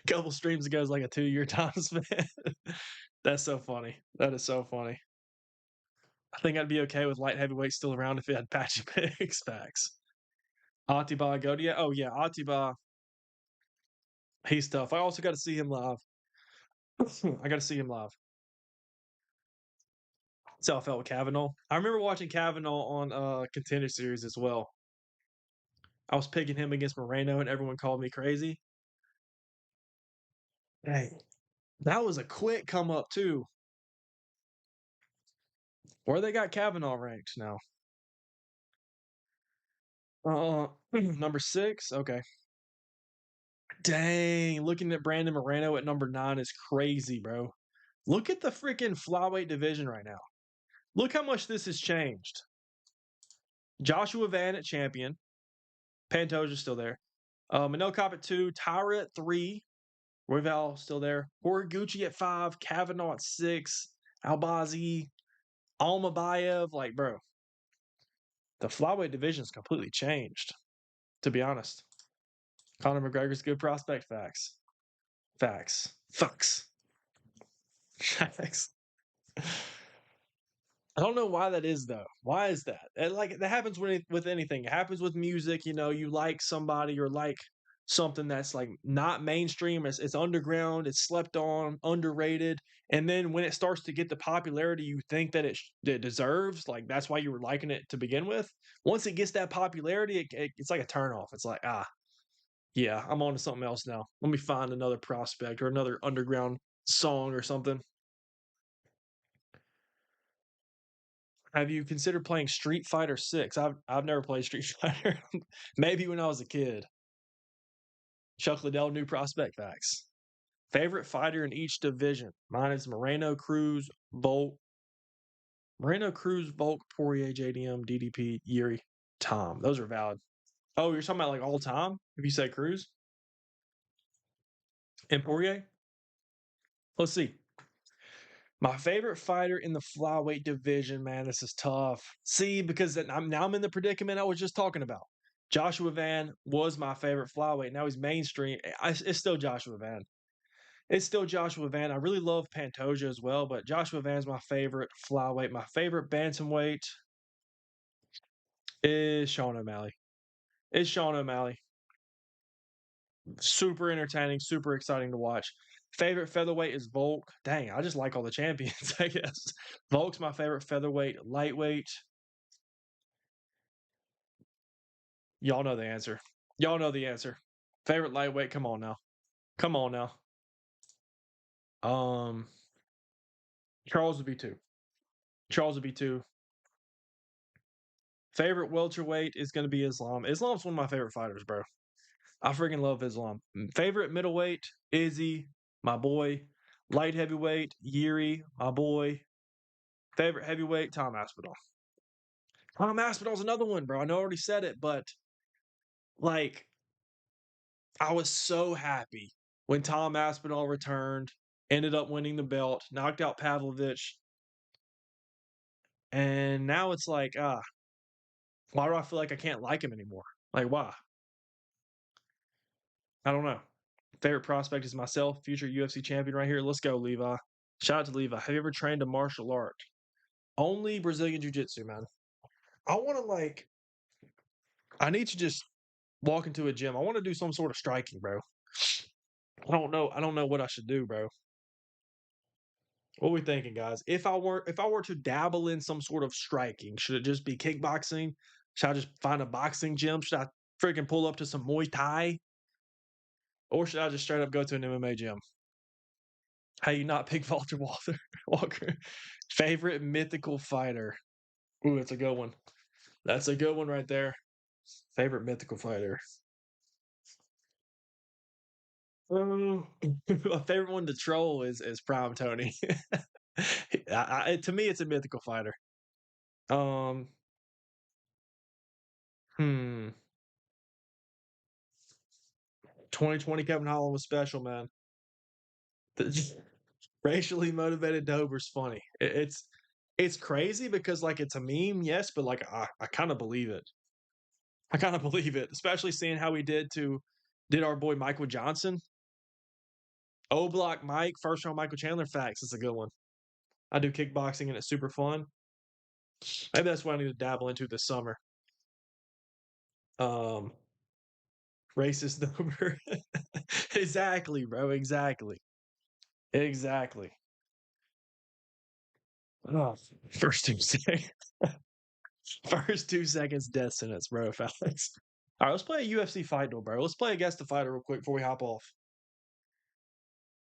[SPEAKER 1] couple streams ago, is like a 2-year time span. That's so funny. That is so funny. I think I'd be okay with light heavyweight still around if it had patchy picks. Facts. Atiba Godia. Oh yeah, Atiba. He's tough. I also got to see him live. I got to see him live. That's how I felt with Kavanaugh. I remember watching Kavanaugh on Contender Series as well. I was picking him against Moreno, and everyone called me crazy. Dang, that was a quick come up too. Where they got Kavanaugh ranked now? Number 6. Okay. Dang, looking at Brandon Moreno at number 9 is crazy, bro. Look at the freaking flyweight division right now. Look how much this has changed. Joshua Van at champion. Pantoja's still there. Manel Cop at 2. Tyra at 3. Royval still there. Horiguchi at 5. Kavanaugh at 6. Albazi. Almabayev. Like, bro, the flyweight division's completely changed, to be honest. Conor McGregor's a good prospect. Facts. Facts. Fucks. Facts. I don't know why that is though. Why is that? Like that happens with anything. It happens with music. You know, you like somebody or like something that's like not mainstream. It's underground. It's slept on, underrated. And then when it starts to get the popularity you think that it deserves, like that's why you were liking it to begin with. Once it gets that popularity, it's like a turnoff. It's like yeah, I'm on to something else now. Let me find another prospect or another underground song or something. Have you considered playing Street Fighter 6? I've never played Street Fighter. Maybe when I was a kid. Chuck Liddell, new prospect facts. Favorite fighter in each division. Mine is Moreno, Cruz, Volk. Moreno, Cruz, Volk, Poirier, JDM, DDP, Yuri, Tom. Those are valid. Oh, you're talking about like all time? If you say Cruz and Poirier? Let's see. My favorite fighter in the flyweight division, man, this is tough. See, because I'm in the predicament I was just talking about. Joshua Van was my favorite flyweight. Now he's mainstream. It's still Joshua Van. It's still Joshua Van. I really love Pantoja as well, but Joshua Van's my favorite flyweight. My favorite bantamweight is Sean O'Malley. It's Sean O'Malley. Super entertaining, super exciting to watch. Favorite featherweight is Volk. Dang, I just like all the champions, I guess. Volk's my favorite featherweight. Lightweight. Y'all know the answer. Y'all know the answer. Favorite lightweight. Come on now. Come on now. Um, Charles would be 2. Charles would be 2. Favorite welterweight is going to be Islam. Islam's one of my favorite fighters, bro. I freaking love Islam. Favorite middleweight, Izzy, my boy. Light heavyweight, Yuri, my boy. Favorite heavyweight, Tom Aspinall. Tom Aspinall's another one, bro. I know I already said it, but like, I was so happy when Tom Aspinall returned, ended up winning the belt, knocked out Pavlovich, and now it's like, why do I feel like I can't like him anymore? Like, why? I don't know. Favorite prospect is myself, future UFC champion right here. Let's go, Levi. Shout out to Levi. Have you ever trained a martial art? Only Brazilian Jiu Jitsu, man. I want to I need to just walk into a gym. I want to do some sort of striking, bro. I don't know. I don't know what I should do, bro. What are we thinking, guys? If I were to dabble in some sort of striking, should it just be kickboxing? Should I just find a boxing gym? Should I freaking pull up to some Muay Thai? Or should I just straight up go to an MMA gym? How you not pick Walter Walker? Favorite mythical fighter? Ooh, that's a good one. That's a good one right there. Favorite mythical fighter. My favorite one to troll is Prime Tony. To me, it's a mythical fighter. Um, hmm. 2020 Kevin Holland was special, man. Racially motivated dober's funny. It's crazy because like it's a meme, yes, but like I kind of believe it. I kind of believe it, especially seeing how he did our boy Michael Johnson. O Block Mike, first round Michael Chandler facts. It's a good one. I do kickboxing and it's super fun. Maybe that's what I need to dabble into this summer. Um, Racist number. Exactly, bro. Exactly. Exactly. Oh, first 2 seconds. First 2 seconds death sentence, bro. Facts. All right, let's play a UFC fight duel, bro. Let's play a guess the fighter real quick before we hop off.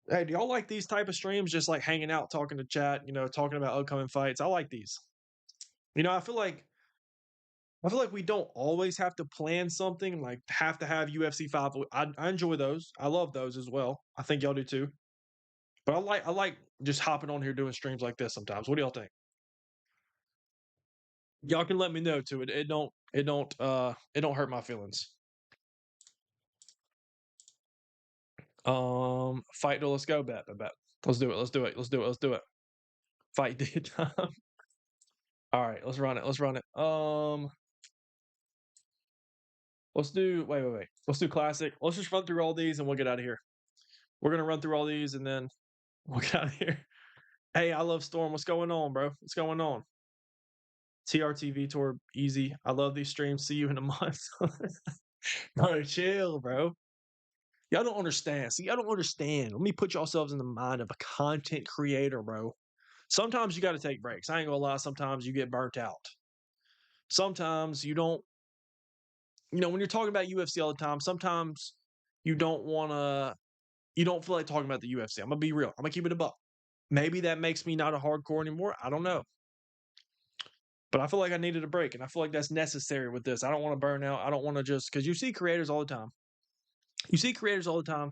[SPEAKER 1] Hey, do y'all like these type of streams? Just like hanging out, talking to chat, talking about upcoming fights. I like these. I feel like we don't always have to plan something, like have to have UFC five. I enjoy those. I love those as well. I think y'all do too. But I like just hopping on here doing streams like this sometimes. What do y'all think? Y'all can let me know too. It don't hurt my feelings. Fight duel. Let's go. Bet. Let's do it. Let's do it. Let's do it. Let's do it. Fight day time. All right, let's run it. Let's run it. Let's do. Wait. Let's do classic. Let's just run through all these and we'll get out of here. We're gonna run through all these and then we'll get out of here. Hey, I love Storm. What's going on, bro? What's going on? TRTV tour easy. I love these streams. See you in a month. Bro, chill, bro. Y'all don't understand. See, y'all don't understand. Let me put yourselves in the mind of a content creator, bro. Sometimes you got to take breaks. I ain't gonna lie. Sometimes you get burnt out. Sometimes you don't. When you're talking about UFC all the time, sometimes you don't want to. You don't feel like talking about the UFC. I'm gonna be real. I'm gonna keep it a buck. Maybe that makes me not a hardcore anymore. I don't know. But I feel like I needed a break, and I feel like that's necessary with this. I don't want to burn out. I don't want to just because you see creators all the time. You see creators all the time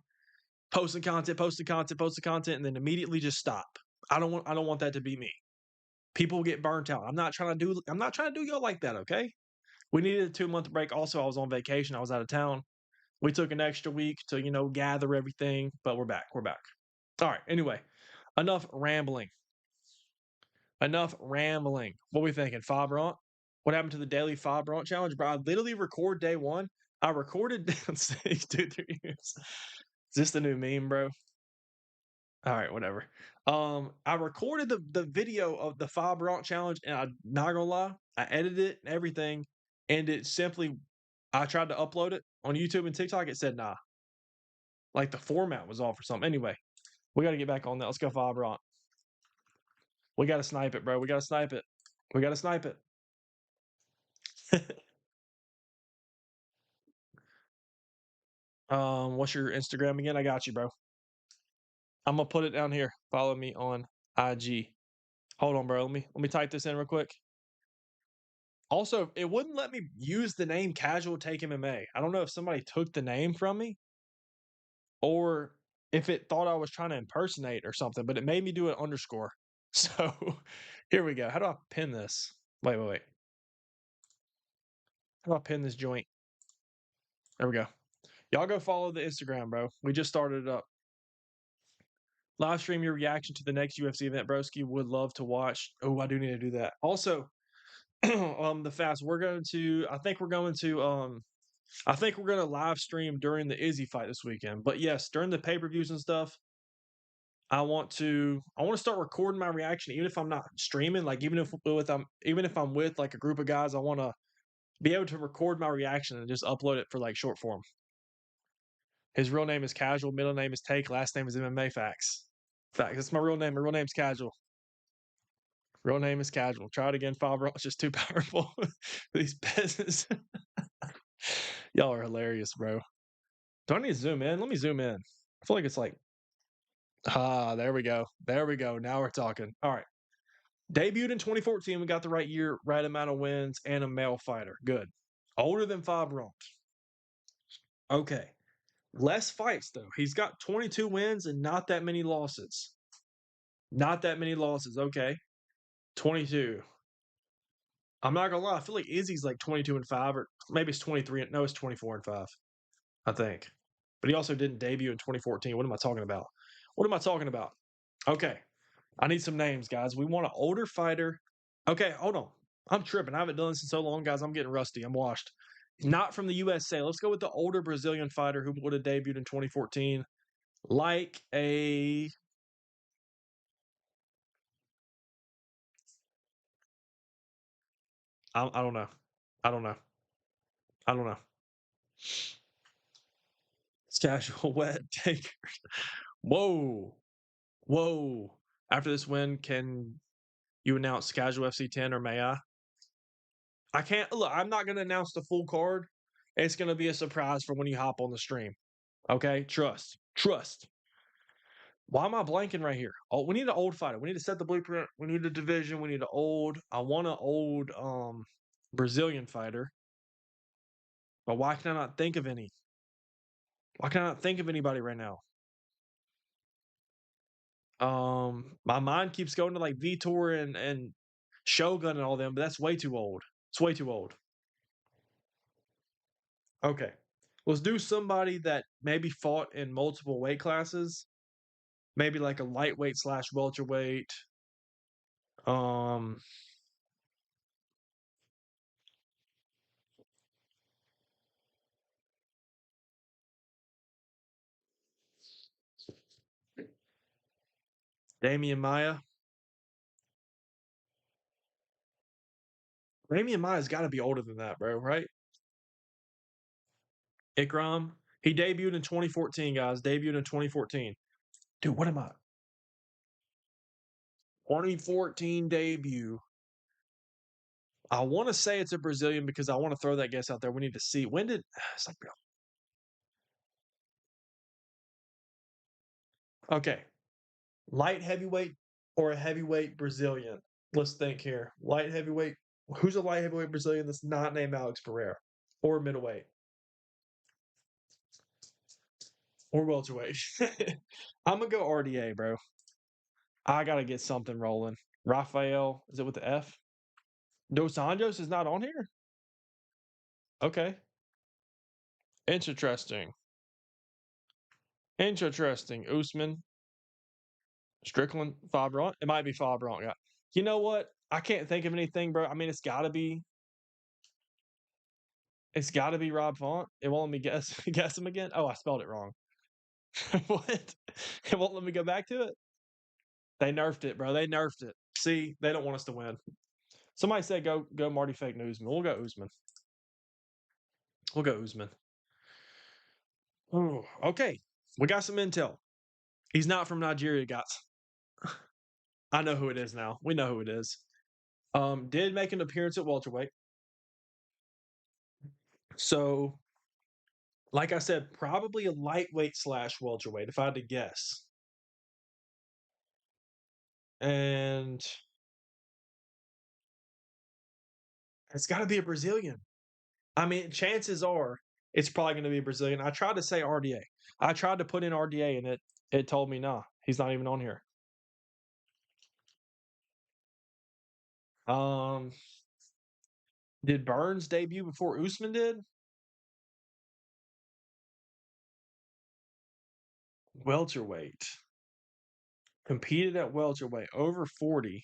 [SPEAKER 1] posting content, and then immediately just stop. I don't want that to be me. People get burnt out. I'm not trying to do y'all like that, okay? We needed a 2 month break. Also, I was on vacation. I was out of town. We took an extra week to, gather everything, but we're back. We're back. All right. Anyway, enough rambling. Enough rambling. What we thinking? Fabrant? What happened to the daily Fabrant challenge? Bro, I literally record day one. I recorded 2 3 years. Is this the new meme, bro? All right, whatever. I recorded the video of the Fabrant challenge, and I'm not gonna lie, I edited it and everything, and it simply I tried to upload it on YouTube and TikTok. It said nah. Like the format was off or something. Anyway, we got to get back on that. Let's go Fabrant. We got to snipe it, bro. We got to snipe it. We got to snipe it. What's your Instagram again? I got you, bro. I'm gonna put it down here. Follow me on IG. Hold on, bro. Let me type this in real quick. Also, it wouldn't let me use the name CasualTakeMMA. I don't know if somebody took the name from me or if it thought I was trying to impersonate or something, but it made me do an underscore. So here we go. How do I pin this? Wait. How do I pin this joint? There we go. Y'all go follow the Instagram, bro. We just started it up. Live stream your reaction to the next UFC event, broski. Would love to watch. Oh, I do need to do that. Also, the fast. I think we're gonna live stream during the Izzy fight this weekend. But yes, during the pay-per-views and stuff, I want to start recording my reaction, even if I'm not streaming. Like even if I'm with like a group of guys, I want to be able to record my reaction and just upload it for like short form. His real name is Casual, middle name is Take, last name is MMA Facts. Facts. That's my real name. My real name's Casual. Real name is Casual. Try it again. Five. It's just too powerful. These peasants. Y'all are hilarious, bro. Do I need to zoom in? Let me zoom in. I feel like it's like, there we go. There we go. Now we're talking. All right. Debuted in 2014. We got the right year, right amount of wins, and a male fighter. Good. Older than Fabrant. Okay. Less fights, though. He's got 22 wins and not that many losses. Not that many losses. Okay. 22. I'm not gonna lie. I feel like Izzy's like 22-5, or maybe it's 23. No, it's 24-5. I think. But he also didn't debut in 2014. What am I talking about? What am I talking about? Okay. I need some names, guys. We want an older fighter. Okay, hold on. I'm tripping. I haven't done this in so long, guys. I'm getting rusty. I'm washed. Not from the USA. Let's go with the older Brazilian fighter who would have debuted in 2014. Like a. I don't know. I don't know. I don't know. It's casual wet take. Whoa. Whoa. After this win, can you announce casual FC 10 or may I? I can't. Look, I'm not going to announce the full card. It's going to be a surprise for when you hop on the stream. Okay? Trust. Trust. Why am I blanking right here? Oh, we need an old fighter. We need to set the blueprint. We need a division. We need an old. I want an old Brazilian fighter. But why can I not think of any? Why can I not think of anybody right now? My mind keeps going to like Vitor and Shogun and all them, but that's way too old. It's way too old. Okay. Let's do somebody that maybe fought in multiple weight classes. Maybe like a lightweight / welterweight. Um Damian Maya. Damian Maya's got to be older than that, bro, right? Ikram. He debuted in 2014, guys. Debuted in 2014. Dude, what am I? 2014 debut. I want to say it's a Brazilian because I want to throw that guess out there. We need to see when did. It's like, okay, light heavyweight or a heavyweight Brazilian. Let's think here. Light heavyweight. Who's a light heavyweight Brazilian that's not named Alex Pereira or middleweight or welterweight? I'm gonna go RDA, bro. I gotta get something rolling. Rafael, is it with the F? Dos Anjos is not on here. Okay, interesting. Interesting. Usman, Strickland, Fabrant. It might be Fabrant. Yeah. You know what? I can't think of anything, bro. I mean, it's got to be. It's got to be Rob Font. It won't let me guess guess him again. Oh, I spelled it wrong. What? It won't let me go back to it. They nerfed it, bro. They nerfed it. See, they don't want us to win. Somebody said go Marty Fake News. We'll go Usman. We'll go Usman. Oh, okay. We got some intel. He's not from Nigeria, guys. I know who it is now. We know who it is. Did make an appearance at welterweight. So, like I said, probably a lightweight / welterweight, if I had to guess. And it's got to be a Brazilian. I mean, chances are it's probably going to be a Brazilian. I tried to say RDA. I tried to put in RDA, and it told me nah, he's not even on here. Um, did Burns debut before Usman did? Welterweight. Competed at welterweight over 40.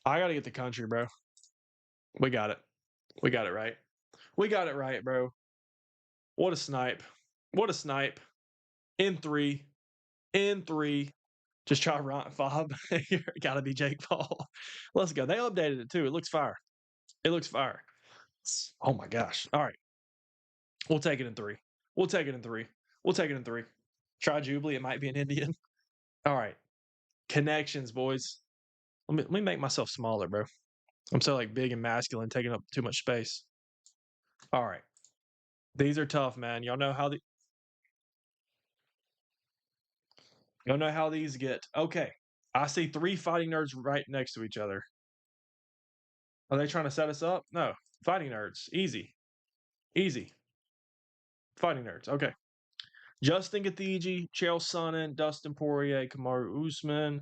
[SPEAKER 1] I got to get the country, bro. We got it. We got it right. We got it right, bro. What a snipe. What a snipe. In three. In three. Just try run fob. Gotta be Jake Paul. Let's go. They updated it too. It looks fire. It looks fire. Oh my gosh. All right. We'll take it in three. We'll take it in three. We'll take it in three. Try Jubilee. It might be an Indian. All right. Connections, boys. Let me make myself smaller, bro. I'm so like big and masculine, taking up too much space. All right. These are tough, man. Y'all know how these get. Okay. I see 3 fighting nerds right next to each other. Are they trying to set us up? No. Fighting nerds. Easy. Easy. Fighting nerds. Okay. Justin Gathegi, Chael Sonnen, Dustin Poirier, Kamaru Usman,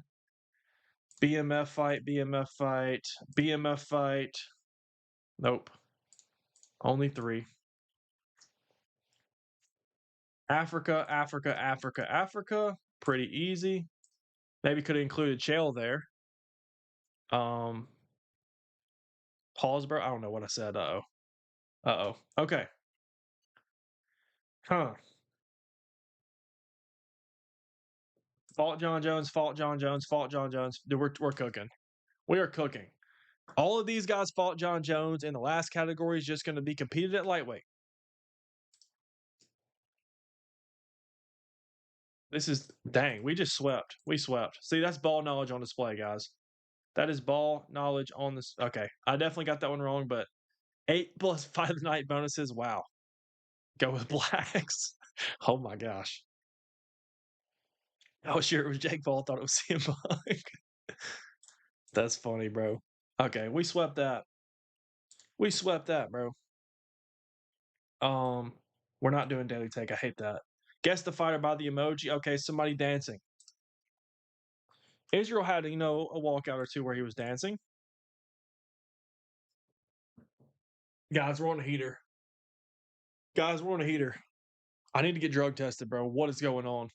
[SPEAKER 1] BMF fight, BMF fight, BMF fight. Nope. Only 3. Africa, Africa, Africa, Africa. Pretty easy. Maybe could have included Chael there. Pause, bro. I don't know what I said. Uh-oh. Uh-oh. Okay. Huh. Fault John Jones, fault John Jones, fault John Jones. Dude, we're cooking. We are cooking. All of these guys fought John Jones, and the last category is just going to be competed at lightweight. This is dang. We just swept. We swept. See, that's ball knowledge on display, guys. That is ball knowledge on this. Okay, I definitely got that one wrong, but 8 plus 5 night bonuses. Wow. Go with blacks. Oh my gosh. I was sure it was Jake Paul. Thought it was CM Punk. That's funny, bro. Okay, we swept that. We swept that, bro. Um, we're not doing daily take. I hate that. Guess the fighter by the emoji. Okay, somebody dancing. Israel had, a walkout or two where he was dancing. Guys, we're on a heater. Guys, we're on a heater. I need to get drug tested, bro. What is going on?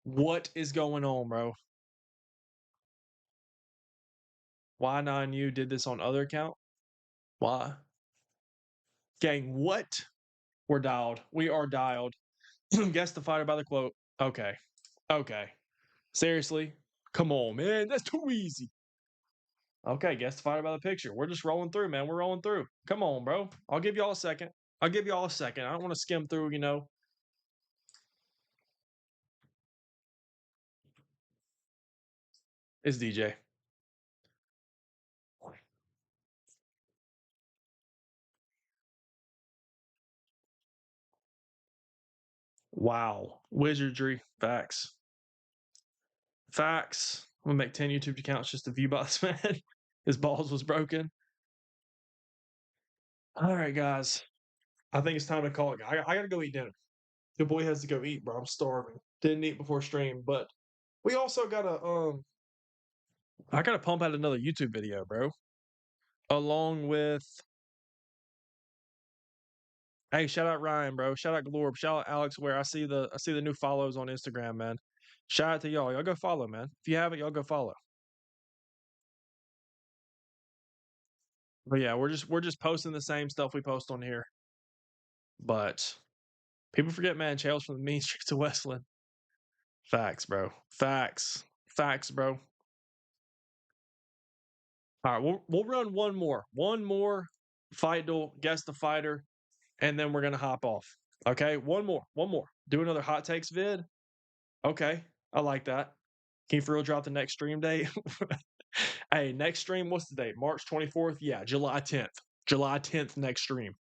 [SPEAKER 1] What is going on, bro? Why 9U did this on other account? Why? Gang, what? We're dialed. We are dialed. Guess the fighter by the quote. Okay. Okay. Seriously? Come on, man. That's too easy. Okay, guess the fighter by the picture. We're just rolling through, man. We're rolling through. Come on, bro. I'll give y'all a second. I'll give y'all a second. I don't want to skim through, It's DJ. Wow. Wizardry. Facts. Facts. I'm gonna make 10 YouTube accounts just to view by this man. His balls was broken. All right, guys. I think it's time to call it. I gotta go eat dinner. The boy has to go eat, bro. I'm starving. Didn't eat before stream, but we also gotta I gotta pump out another YouTube video, bro. Along with hey, shout out Ryan, bro. Shout out Glorb. Shout out Alex Ware. I see the new follows on Instagram, man. Shout out to y'all. Y'all go follow, man. If you haven't, y'all go follow. But yeah, we're just posting the same stuff we post on here. But people forget, man, Chael's from the mean streets of Westland. Facts, bro. Facts. Facts, bro. All right, we'll run one more. One more fight duel, guess the fighter, and then we're gonna hop off. Okay, one more. One more. Do another hot takes vid. Okay, I like that. Can you for real drop the next stream date? Hey, next stream, what's the date? March 24th? Yeah, July 10th. July 10th, next stream.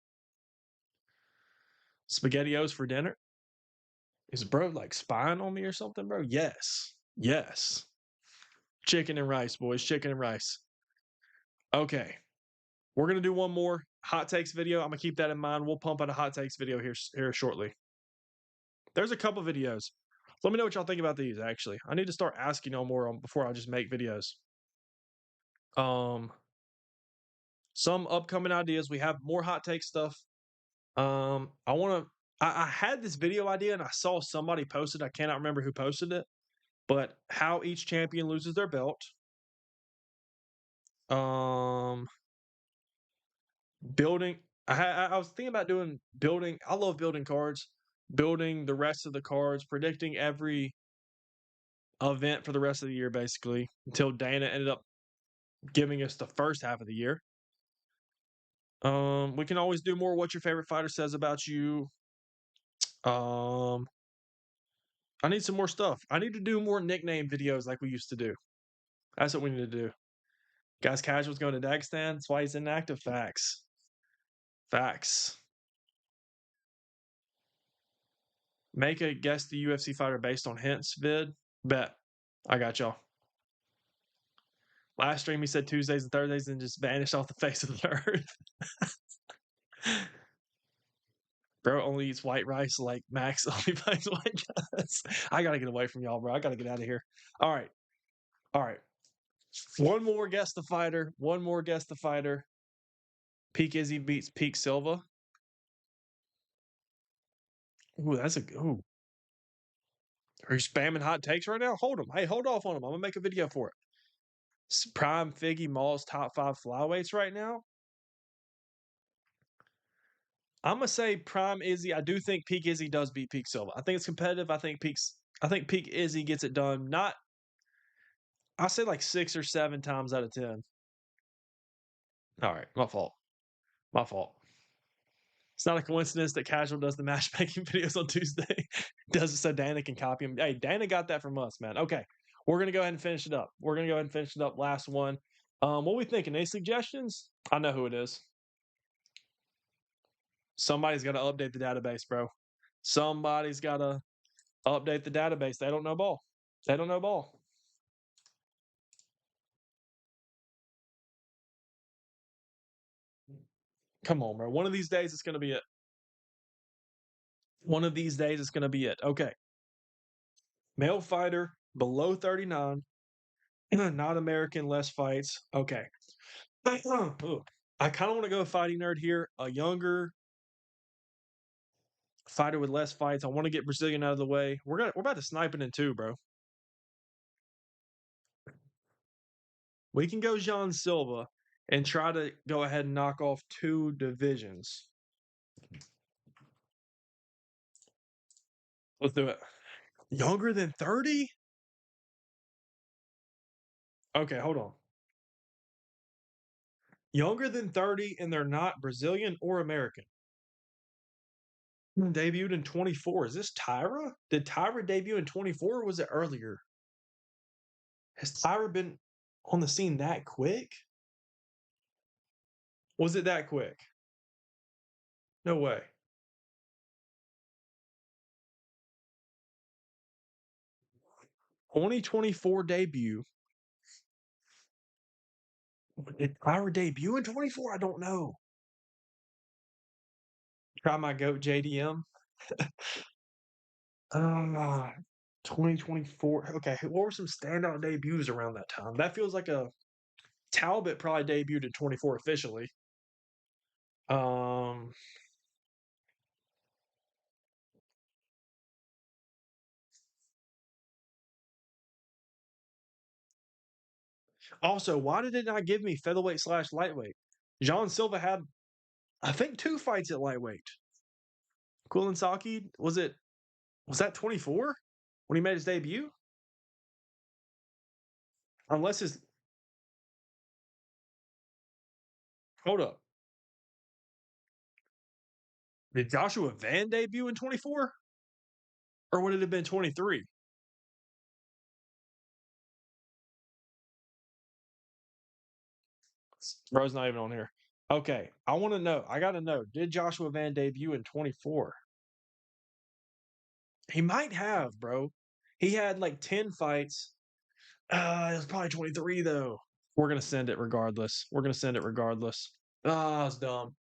[SPEAKER 1] SpaghettiOs for dinner? Is bro like spying on me or something, bro? Yes. Yes. Chicken and rice, boys. Chicken and rice. Okay. We're gonna do one more hot takes video. I'm gonna keep that in mind. We'll pump out a hot takes video here shortly. There's a couple videos. Let me know what y'all think about these. Actually, I need to start asking y'all more before I just make videos. Um, some upcoming ideas. We have more hot take stuff. I want to. I had this video idea and I saw somebody posted. I cannot remember who posted it, but how each champion loses their belt. Um, building. I was thinking about doing building. I love building cards. Building the rest of the cards, predicting every event for the rest of the year, basically, until Dana ended up giving us the first half of the year. We can always do more. What your favorite fighter says about you. Um, I need some more stuff. I need to do more nickname videos like we used to do. That's what we need to do. Guys, Casual's going to Dagestan. That's why he's inactive. Facts. Facts. Make a guess the UFC fighter based on hints vid. Bet. I got y'all. Last stream he said Tuesdays and Thursdays and just vanished off the face of the earth. Bro only eats white rice like Max only buys white rice. I gotta get away from y'all, bro. I gotta get out of here. All right. All right. One more guess the fighter. One more guess the fighter. Peak Izzy beats Peak Silva. Ooh, that's a ooh. Are you spamming hot takes right now? Hold them. Hey, hold off on them. I'm gonna make a video for it. Prime Figgy Mall's top 5 flyweights right now. I'm gonna say Prime Izzy. I do think Peak Izzy does beat Peak Silva. I think it's competitive. I think Peak Izzy gets it done. Not, I say like 6 or 7 times out of 10. All right, my fault. My fault. It's not a coincidence that Casual does the matchmaking videos on Tuesday. Does it so Dana can copy him. Hey, Dana got that from us, man. Okay, we're gonna go ahead and finish it up. Last one. What we thinking? Any suggestions? I know who it is. Somebody's got to update the database, bro. Somebody's got to update the database. They don't know ball. They don't know ball. Come on, bro. One of these days, it's going to be it. One of these days, it's going to be it. Okay. Male fighter below 39, not American, less fights. Okay. I kind of want to go fighting nerd here. A younger fighter with less fights. I want to get Brazilian out of the way. We're about to snipe it in 2, bro. We can go Jean Silva and try to go ahead and knock off 2 divisions. Let's do it. Younger than 30? Okay, hold on. Younger than 30, and they're not Brazilian or American. Debuted in 24. Is this Tyra? Did Tyra debut in 24 or was it earlier? Has Tyra been on the scene that quick? Was it that quick? No way. 2024 debut. Did Tyra debut in 24? I don't know. Try my goat JDM. 2024. Okay, what were some standout debuts around that time? That feels like a Talbot probably debuted in 24 officially. Um, Also, why did it not give me featherweight / lightweight? John Silva had, I think, 2 fights at lightweight. Kulinsaki, was that 24 when he made his debut? Unless his, hold up. Did Joshua Van debut in 24? Or would it have been 23? Bro's not even on here. Okay, I want to know. I got to know. Did Joshua Van debut in 24? He might have, bro. He had like 10 fights. It was probably 23, though. We're going to send it regardless. It's dumb.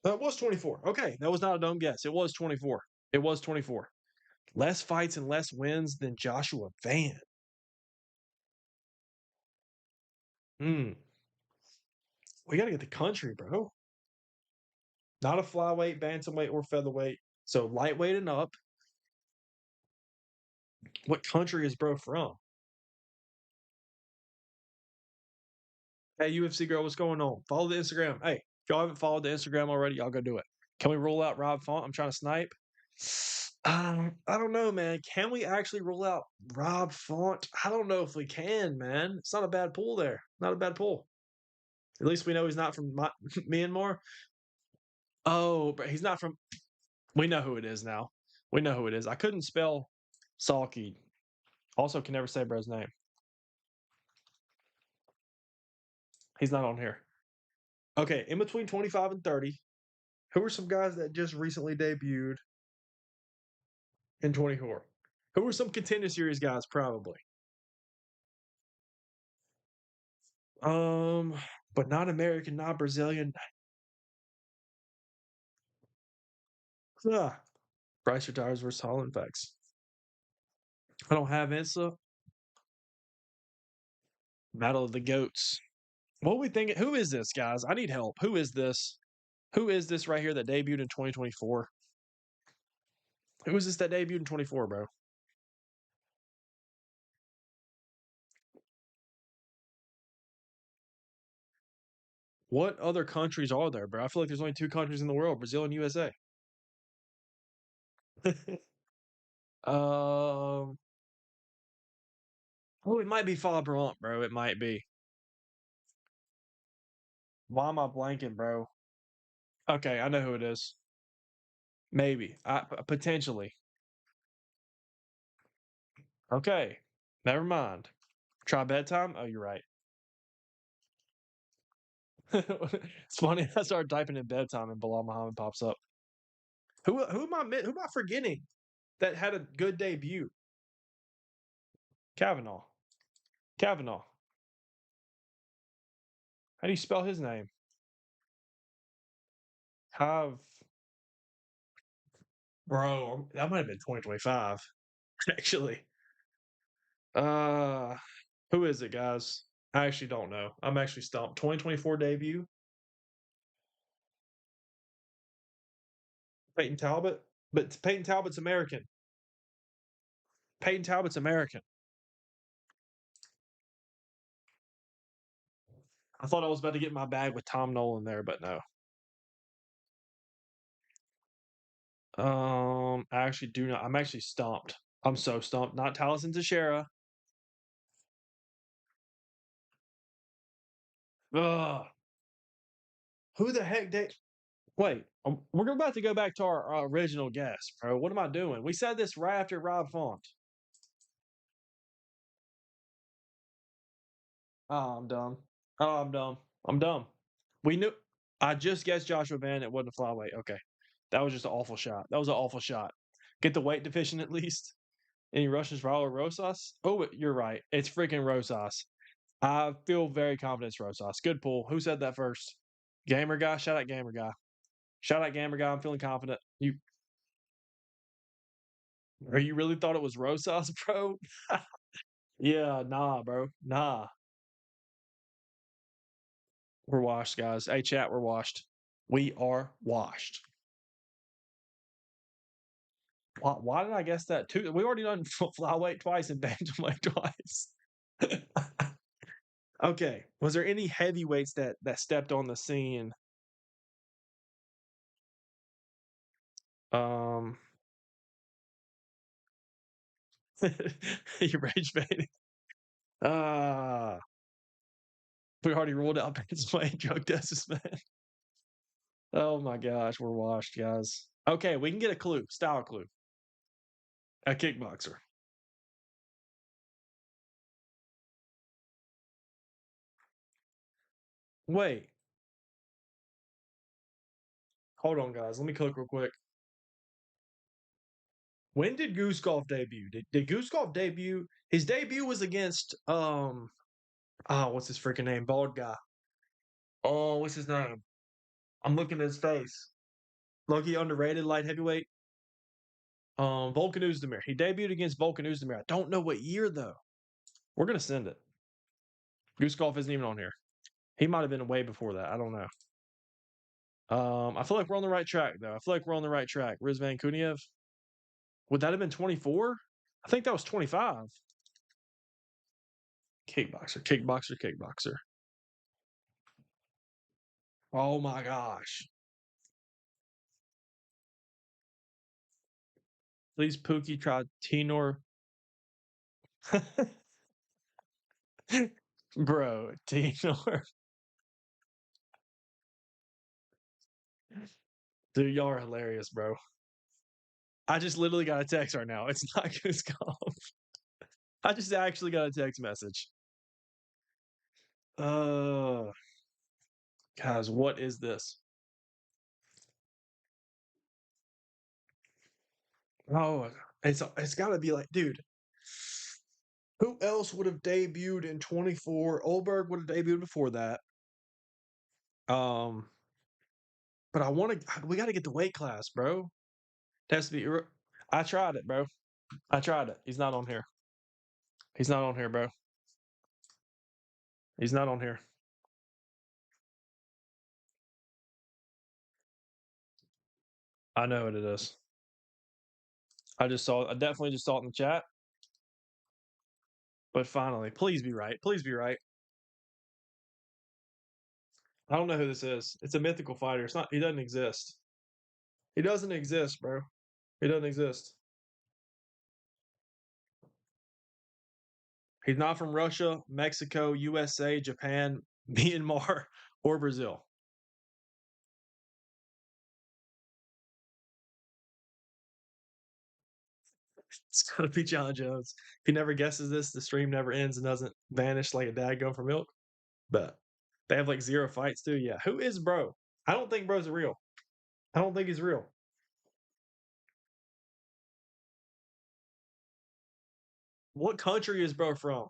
[SPEAKER 1] That was 24. Okay, that was not a dumb guess. It was 24. It was 24. Less fights and less wins than Joshua Van. We got to get the country, bro. Not a flyweight, bantamweight, or featherweight. So lightweight and up. What country is bro from? Hey, UFC girl, what's going on? Follow the Instagram. Hey, if y'all haven't followed the Instagram already, y'all go do it. Can we roll out Rob Font? I'm trying to snipe. I don't know, man. Can we actually roll out Rob Font? I don't know if we can, man. It's not a bad pull there. Not a bad pull. At least we know he's not from Myanmar. Oh, but he's not from. We know who it is now. We know who it is. I couldn't spell Salky. Also, can never say bro's name. He's not on here. Okay, in between 25 and 30, who are some guys that just recently debuted in 24? Who are some contender series guys? Probably. But not American, not Brazilian. Bryce retires versus Holland Facts. I don't have Insta. Battle of the Goats. What are we thinking? Who is this, guys? I need help. Who is this? Who is this right here that debuted in 2024? Who is this that debuted in 24, bro? What other countries are there, bro? I feel like there's only 2 countries in the world, Brazil and USA. Um, oh, it might be Fabrant, bro. It might be. Why am I blanking, bro? Okay, I know who it is. Maybe. Potentially. Okay. Never mind. Try bedtime? Oh, you're right. It's funny. I started typing in bedtime and Bilal Muhammad pops up. Who am I forgetting that had a good debut? Kavanaugh. Kavanaugh. How do you spell his name? Have bro, that might have been 2025, actually. Uh who is it, guys? I actually don't know. I'm actually stumped. 2024 debut, Peyton Talbot. But Peyton Talbot's American. Peyton Talbot's American. I thought I was about to get in my bag with Tom Nolan there, but no. I actually do not. I'm actually stumped. I'm so stumped. Not Taliesin Teixeira. Ugh. Who the heck did? Wait, we're about to go back to our original guess, bro. What am I doing? We said this right after Rob Font. Oh, I'm dumb. Oh, I'm dumb. I'm dumb. We knew. I just guessed Joshua Van. It wasn't a flyweight. Okay, that was just an awful shot. That was an awful shot. Get the weight division at least. Any Russians, Raul Rosas? Oh, you're right. It's freaking Rosas. I feel very confident it's Rosas. Good pull. Who said that first? Gamer guy. Shout out gamer guy. Shout out gamer guy. I'm feeling confident. You Or you really thought it was Rosas, bro? Yeah, nah, bro. Nah. We're washed, guys. Hey, chat, we're washed. We are washed. Why did I guess that too? We already done flyweight twice and bantamweight twice. Okay. Was there any heavyweights that stepped on the scene? Um, you rage baiting. We already ruled out bantamweight drug tests, man. Oh my gosh, we're washed, guys. Okay, we can get a clue, style clue. A kickboxer. Wait, hold on, guys. Let me click real quick. When did Goose Golf debut? Did Goose Golf debut? His debut was against what's his freaking name? Bald guy. Oh, what's his name? I'm looking at his face. Lucky underrated light heavyweight. Volkan Oezdemir. He debuted against Volkan Oezdemir. I don't know what year though. We're gonna send it. Goose Golf isn't even on here. He might have been way before that. I don't know. I feel like we're on the right track though. I feel like we're on the right track. Rizvan Kuniev. Would that have been 24? I think that was 25. Kickboxer, kickboxer, kickboxer. Oh my gosh. Please Pookie try Tenor. Bro, Tenor. Dude, y'all are hilarious, bro. I just literally got a text right now. It's not Goose Golf. I just actually got a text message. Uh guys, what is this? Oh, it's gotta be like, dude, who else would have debuted in 24? Olberg would have debuted before that. Um, but we gotta get the weight class, bro. It has to be I tried it, bro. I tried it. He's not on here. He's not on here, bro. He's not on here. I know what it is. I definitely just saw it in the chat. But finally, please be right. Please be right. I don't know who this is. It's a mythical fighter. It's not. He doesn't exist. He doesn't exist, bro. He doesn't exist. He's not from Russia, Mexico, USA, Japan, Myanmar, or Brazil. It's gotta be John Jones. If he never guesses this, the stream never ends and doesn't vanish like a dad going for milk. But they have like 0 fights too. Yeah. Who is bro? I don't think bro's real. I don't think he's real. What country is bro from?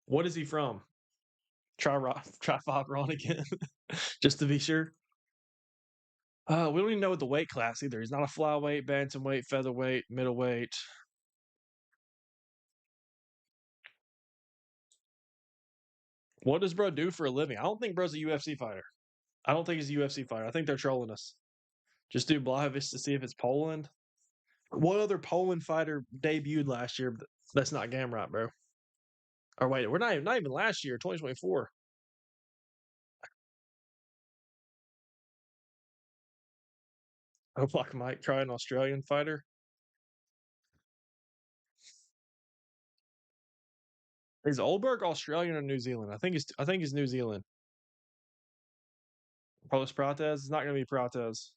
[SPEAKER 1] What is he from? Try Bob Ron again, just to be sure. We don't even know what the weight class either. He's not a flyweight, bantamweight, featherweight, middleweight. What does bro do for a living? I don't think bro's a UFC fighter. I don't think he's a UFC fighter. I think they're trolling us. Just do Blahovic to see if it's Poland. What other Poland fighter debuted last year? That's not Gamrot, bro. Or wait, we're not even last year, 2024. Oblak might try an Australian fighter. Is Oldberg Australian or New Zealand? I think he's New Zealand. Carlos Prates is not going to be Prates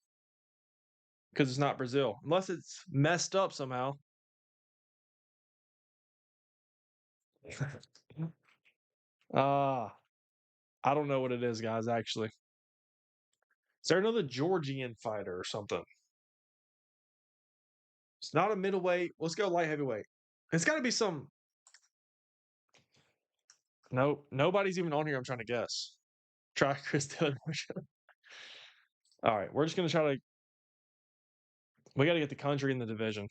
[SPEAKER 1] because it's not Brazil, unless it's messed up somehow. Ah, I don't know what it is, guys. Actually, is there another Georgian fighter or something? It's not a middleweight. Let's go light heavyweight. It's got to be some. No, nobody's even on here. I'm trying to guess. Try Chris Taylor. All right, we're just gonna try to. We got to get the country in the division.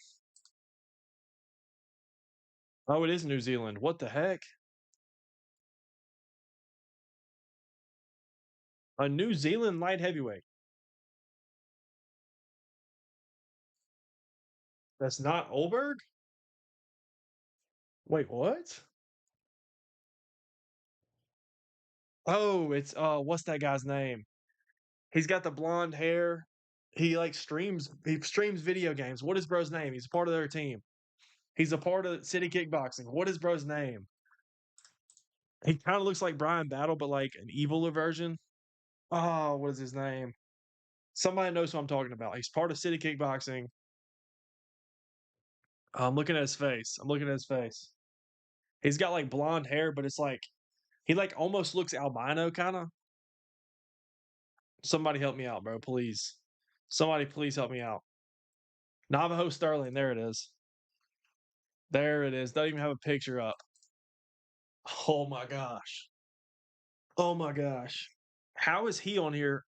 [SPEAKER 1] Oh, it is New Zealand. What the heck? A New Zealand light heavyweight. That's not Olberg? Wait, what? Oh, it's what's that guy's name? He's got the blonde hair. He streams video games. What is bro's name? He's a part of their team. He's a part of City Kickboxing. What is bro's name? He kind of looks like Brian Battle, but like an eviler version. Oh, what is his name? Somebody knows who I'm talking about. He's part of City Kickboxing. I'm looking at his face. I'm looking at his face. He's got like blonde hair, but it's like he like almost looks albino kind of. Somebody help me out, bro, please. Somebody please help me out. Navajo Sterling, there it is. There it is. Doesn't even have a picture up. Oh my gosh. Oh my gosh. How is he on here?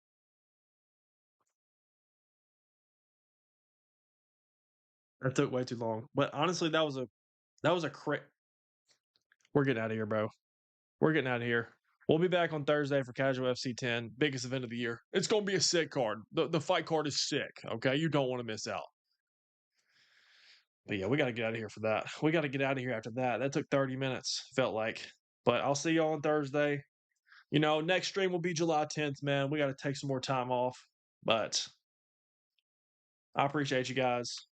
[SPEAKER 1] That took way too long. But honestly, that was a crit. We're getting out of here, bro. We're getting out of here. We'll be back on Thursday for Casual FC 10, biggest event of the year. It's gonna be a sick card. The fight card is sick. Okay, you don't want to miss out. But yeah, we got to get out of here for that. We got to get out of here after that. That took 30 minutes. Felt like. But I'll see y'all on Thursday. Next stream will be July 10th, man. We got to take some more time off. But I appreciate you guys.